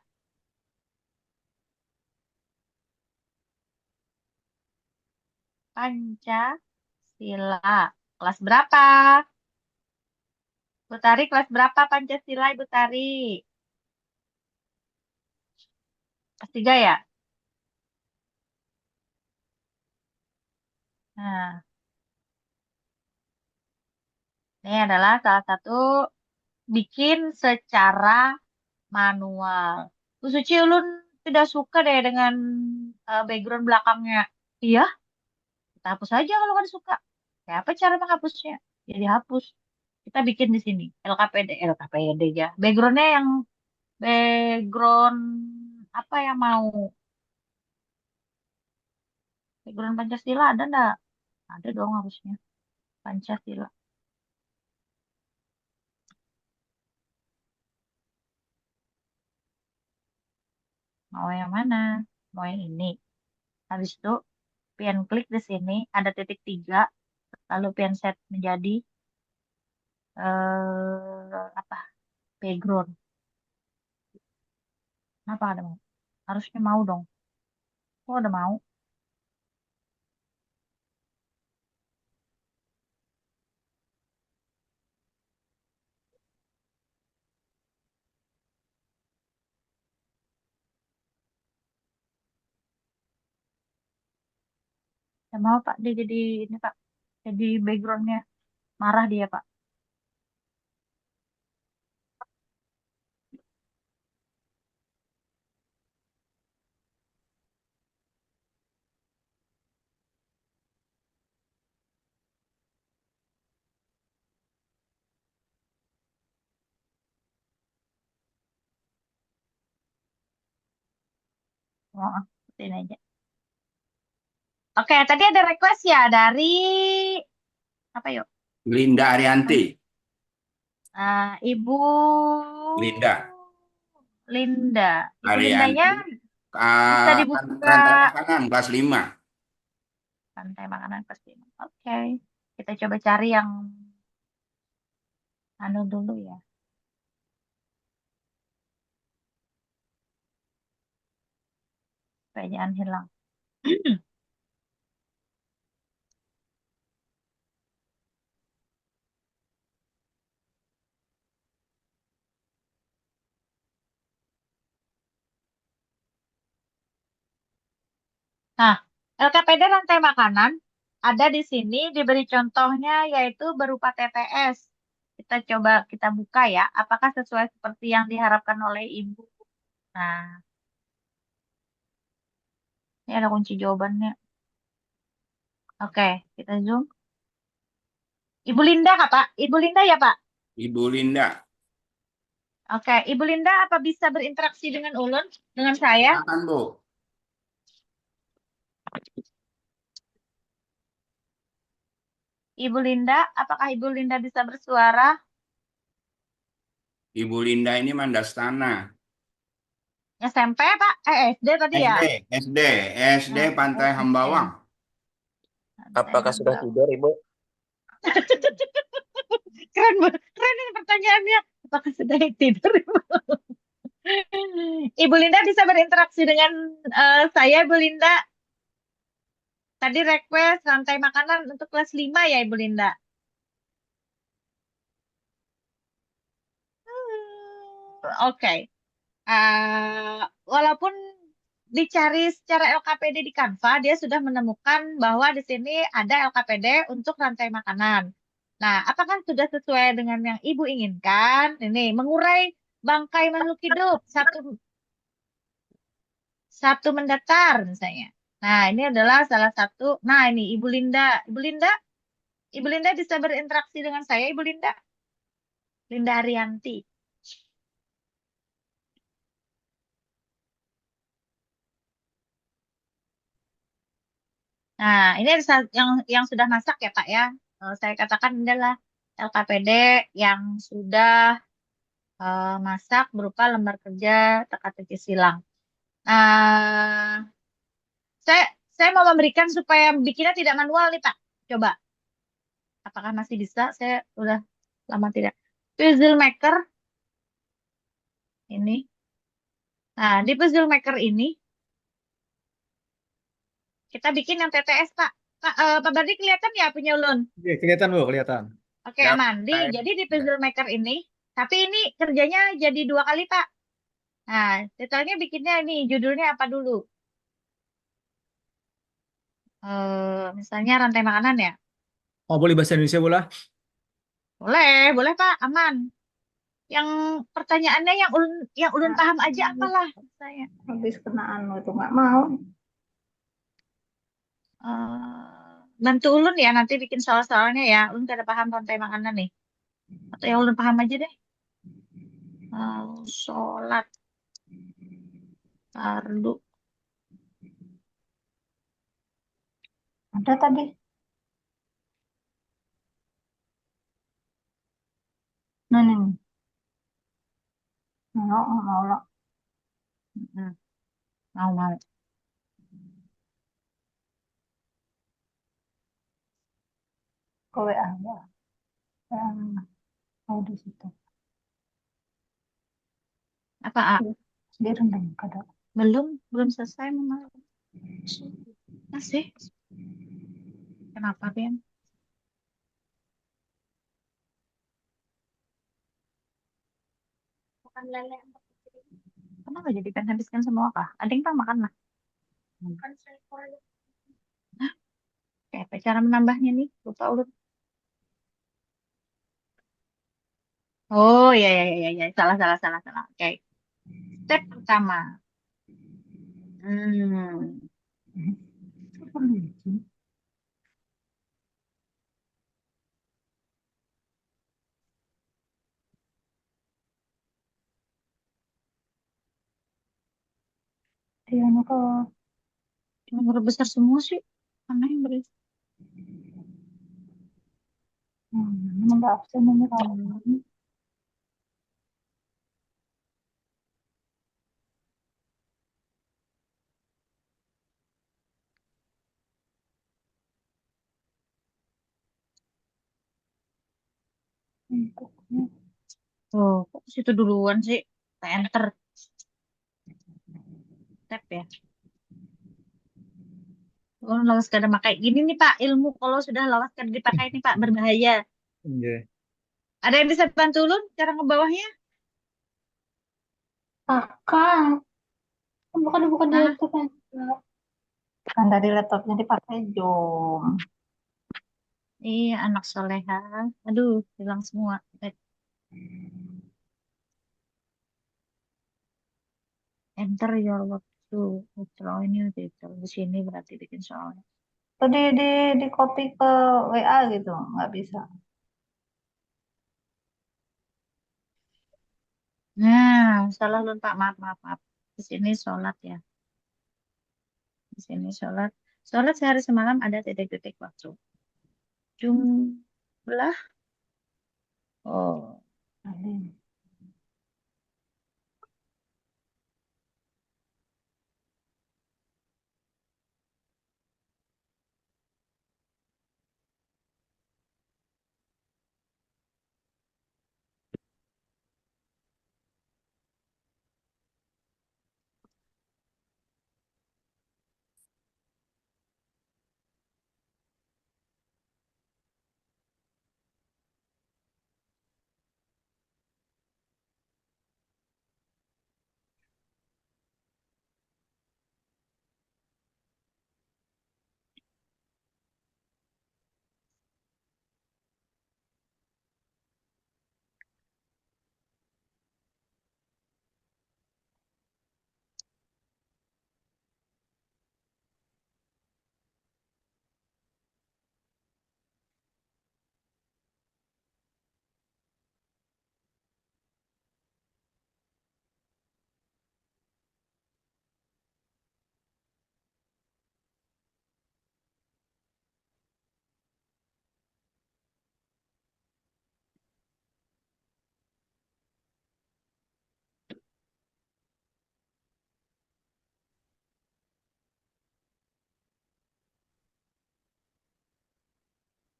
Pancasila. Kelas berapa? Bu Tari kelas berapa Pancasila Ibu Tari? Kelas 3 ya? Nah, ini adalah salah satu bikin secara manual. Bu Suci ulun tidak suka deh dengan background belakangnya. Iya, kita hapus aja kalau nggak suka. Ya apa cara menghapusnya? Jadi hapus. Kita bikin di sini LKPD, LKPD ya. Backgroundnya yang background apa yang mau? Background Pancasila ada nggak? Ada dong harusnya. Pancasila. Mau yang mana? Mau yang ini. Habis itu, pian klik di sini, ada titik 3, lalu pian set menjadi apa? Background. Kenapa ada mau? Harusnya mau dong. Kok ada mau? Saya mau Pak, dia jadi ini Pak, jadi backgroundnya marah dia Pak. Oh, ini aja. Oke, tadi ada request ya dari apa yuk? Linda Arianti. Ibu Linda Linda. Ibu Arianti. Lindanya bisa dibuka Rantai makanan kelas 5. rantai makanan pasti. Oke, kita coba cari yang anu dulu ya. Supaya jangan hilang. Nah, LKPD rantai makanan ada di sini diberi contohnya yaitu berupa TTS. Kita buka ya, apakah sesuai seperti yang diharapkan oleh Ibu. Nah, ini ada kunci jawabannya. Oke, kita zoom. Ibu Linda Kak, Pak? Ibu Linda ya, Pak? Ibu Linda. Oke, Ibu Linda apa bisa berinteraksi dengan Ulun, dengan saya? Silakan, Bu. Ibu Linda, apakah Ibu Linda bisa bersuara? Ibu Linda ini Mandastana. SMP, Pak? SD tadi ya? SD Pantai SD. Hambawang. Apakah sudah Hambawang. tidur, Ibu? Keren ini pertanyaannya. Apakah sudah tidur? Ibu Linda bisa berinteraksi dengan saya, Ibu Linda. Tadi request rantai makanan untuk kelas 5 ya, Ibu Linda. Oke. Walaupun dicari secara LKPD di Canva, dia sudah menemukan bahwa di sini ada LKPD untuk rantai makanan. Nah, apakah sudah sesuai dengan yang Ibu inginkan? Ini mengurai bangkai makhluk hidup satu mendatar misalnya. Nah, ini adalah salah satu. Nah, ini Ibu Linda. Ibu Linda bisa berinteraksi dengan saya, Ibu Linda. Linda Arianti. Nah, ini ada yang sudah masak ya, Pak ya. Saya katakan adalah LKPD yang sudah masak berupa lembar kerja teka-teki silang. Nah, saya mau memberikan supaya bikinnya tidak manual nih, Pak. Coba, apakah masih bisa? Saya udah lama tidak. Puzzle maker ini. Nah, di puzzle maker ini kita bikin yang TTS, Pak. Pak Bardi kelihatan ya punya Ulun? Oke, kelihatan Bu, kelihatan. Oke, Ya, aman. Jadi di puzzle maker ini, tapi ini kerjanya jadi 2 kali, Pak. Nah, detailnya bikinnya ini, judulnya apa dulu? Misalnya rantai makanan ya. Oh, boleh bahasa Indonesia bola? Boleh Pak, aman. Yang pertanyaannya yang ulun paham aja apalah saya. Habis kena anu itu nggak mau. Bantu ulun ya nanti bikin soal-soalnya ya. Ulun gak ada paham rantai makanan nih. Atau yang ulun paham aja deh. Sholat fardu. Ada tadi. Nah, nih. Mau lah. Mau. Kowe ada. Mau di situ. Apa A? Dia rendam kada. Belum selesai Mama. Masih. Kenapa Ben? Makan lele. Kenapa jadi pengen habiskan semua kah? Ada yang makan lah. Oke, apa cara menambahnya nih? Lupa ulun. Oh, ya, ya, ya, ya. Salah, salah, salah, salah. Oke. Step pertama. Hmm. Apa lucu? Dia kok Cuma huruf besar semua sih. Aneh yang beri. emang nggak absen ini kalau Hmm. untuknya. Oh, kok ke situ duluan sih? Kita enter. Step ya. Oh, lawas kada pakai. Gini nih Pak, ilmu kalau sudah lawas kada dipakai nih Pak, berbahaya. Iya. Ada yang bisa bantu ulun cara ngebawahnya? Kakak, bukan di Hah? laptopnya. Kan dari laptopnya dipakai Zoom. Iya, anak soleha. Aduh, hilang semua. Enter your waktu. Oh, ini udah itu. Di sini berarti bikin soalnya. Tadi di copy ke WA gitu, nggak bisa. Nah, salah ulun Pak. Maaf, maaf, maaf. Di sini sholat ya. Di sini sholat. Sholat sehari semalam ada titik-titik waktu. Jumlah. Oh,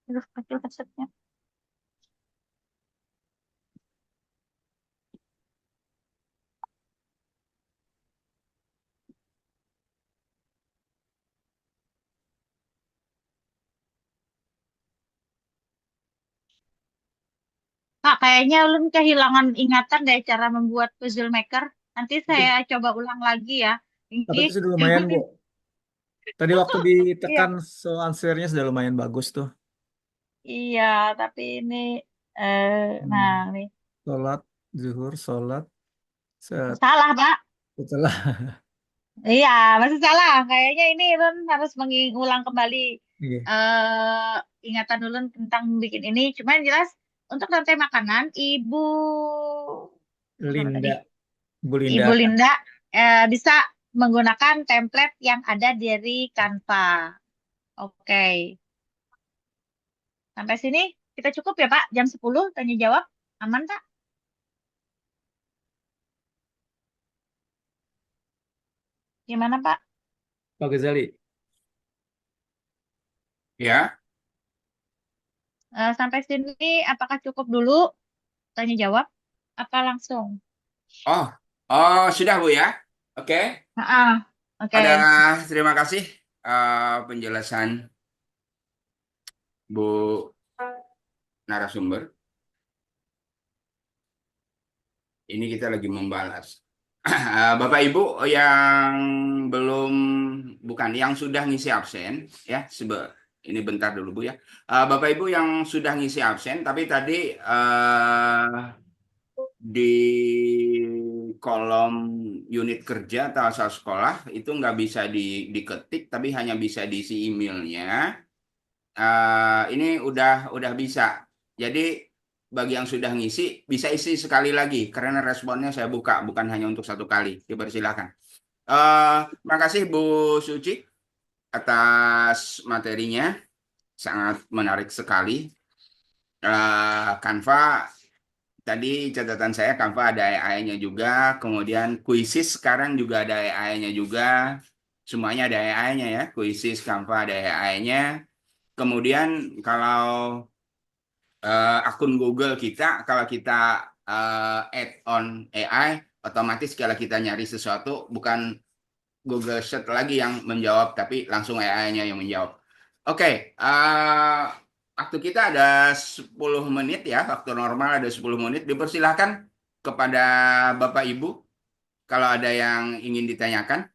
huruf kecil kesetnya. Kak, kayaknya ulun kehilangan ingatan deh cara membuat puzzle maker. Nanti saya coba ulang lagi ya. Tapi Ini, itu sudah lumayan, Bu. Tadi waktu iya, ditekan so answernya sudah lumayan bagus tuh. iya, tapi ini, eh, nah, Hmm. nih. Sholat, zuhur, sholat, set, Salah, Pak. setelah. Iya, masih salah. Kayaknya ini ulun harus mengulang kembali Iya. ingatan ulun tentang bikin ini. Cuman jelas untuk rantai makanan, siapa tadi? Linda, Bu Linda. Ibu Linda bisa menggunakan template yang ada dari Canva. Oke. Sampai sini kita cukup ya, Pak. Jam 10 tanya jawab. Aman, Pak? Gimana, Pak? Pak Ghazali. Ya. Sampai sini apakah cukup dulu tanya jawab? Apa langsung? Oh, oh sudah Bu ya. Oke. Ah, oke. Ada terima kasih penjelasan Bu narasumber. Ini kita lagi membalas. Bapak Ibu yang belum, bukan yang sudah ngisi absen, ya, Ini bentar dulu Bu ya. Bapak Ibu yang sudah ngisi absen, tapi tadi di kolom unit kerja atau asal sekolah itu nggak bisa diketik, tapi hanya bisa diisi emailnya. Ini udah bisa. Jadi bagi yang sudah ngisi bisa isi sekali lagi karena responnya saya buka bukan hanya untuk satu kali. Dipersilakan. Terima kasih Bu Suci atas materinya, sangat menarik sekali. Canva tadi catatan saya Canva ada AI-nya juga, kemudian Quizzes sekarang juga ada AI-nya juga, semuanya ada AI-nya ya, Quizzes, Canva ada AI-nya. Kemudian kalau akun Google kita, kalau kita add on AI, otomatis kalau kita nyari sesuatu bukan Google Search lagi yang menjawab, tapi langsung AI-nya yang menjawab. Oke, waktu kita ada 10 menit ya, waktu normal ada 10 menit. Dipersilahkan kepada Bapak Ibu kalau ada yang ingin ditanyakan.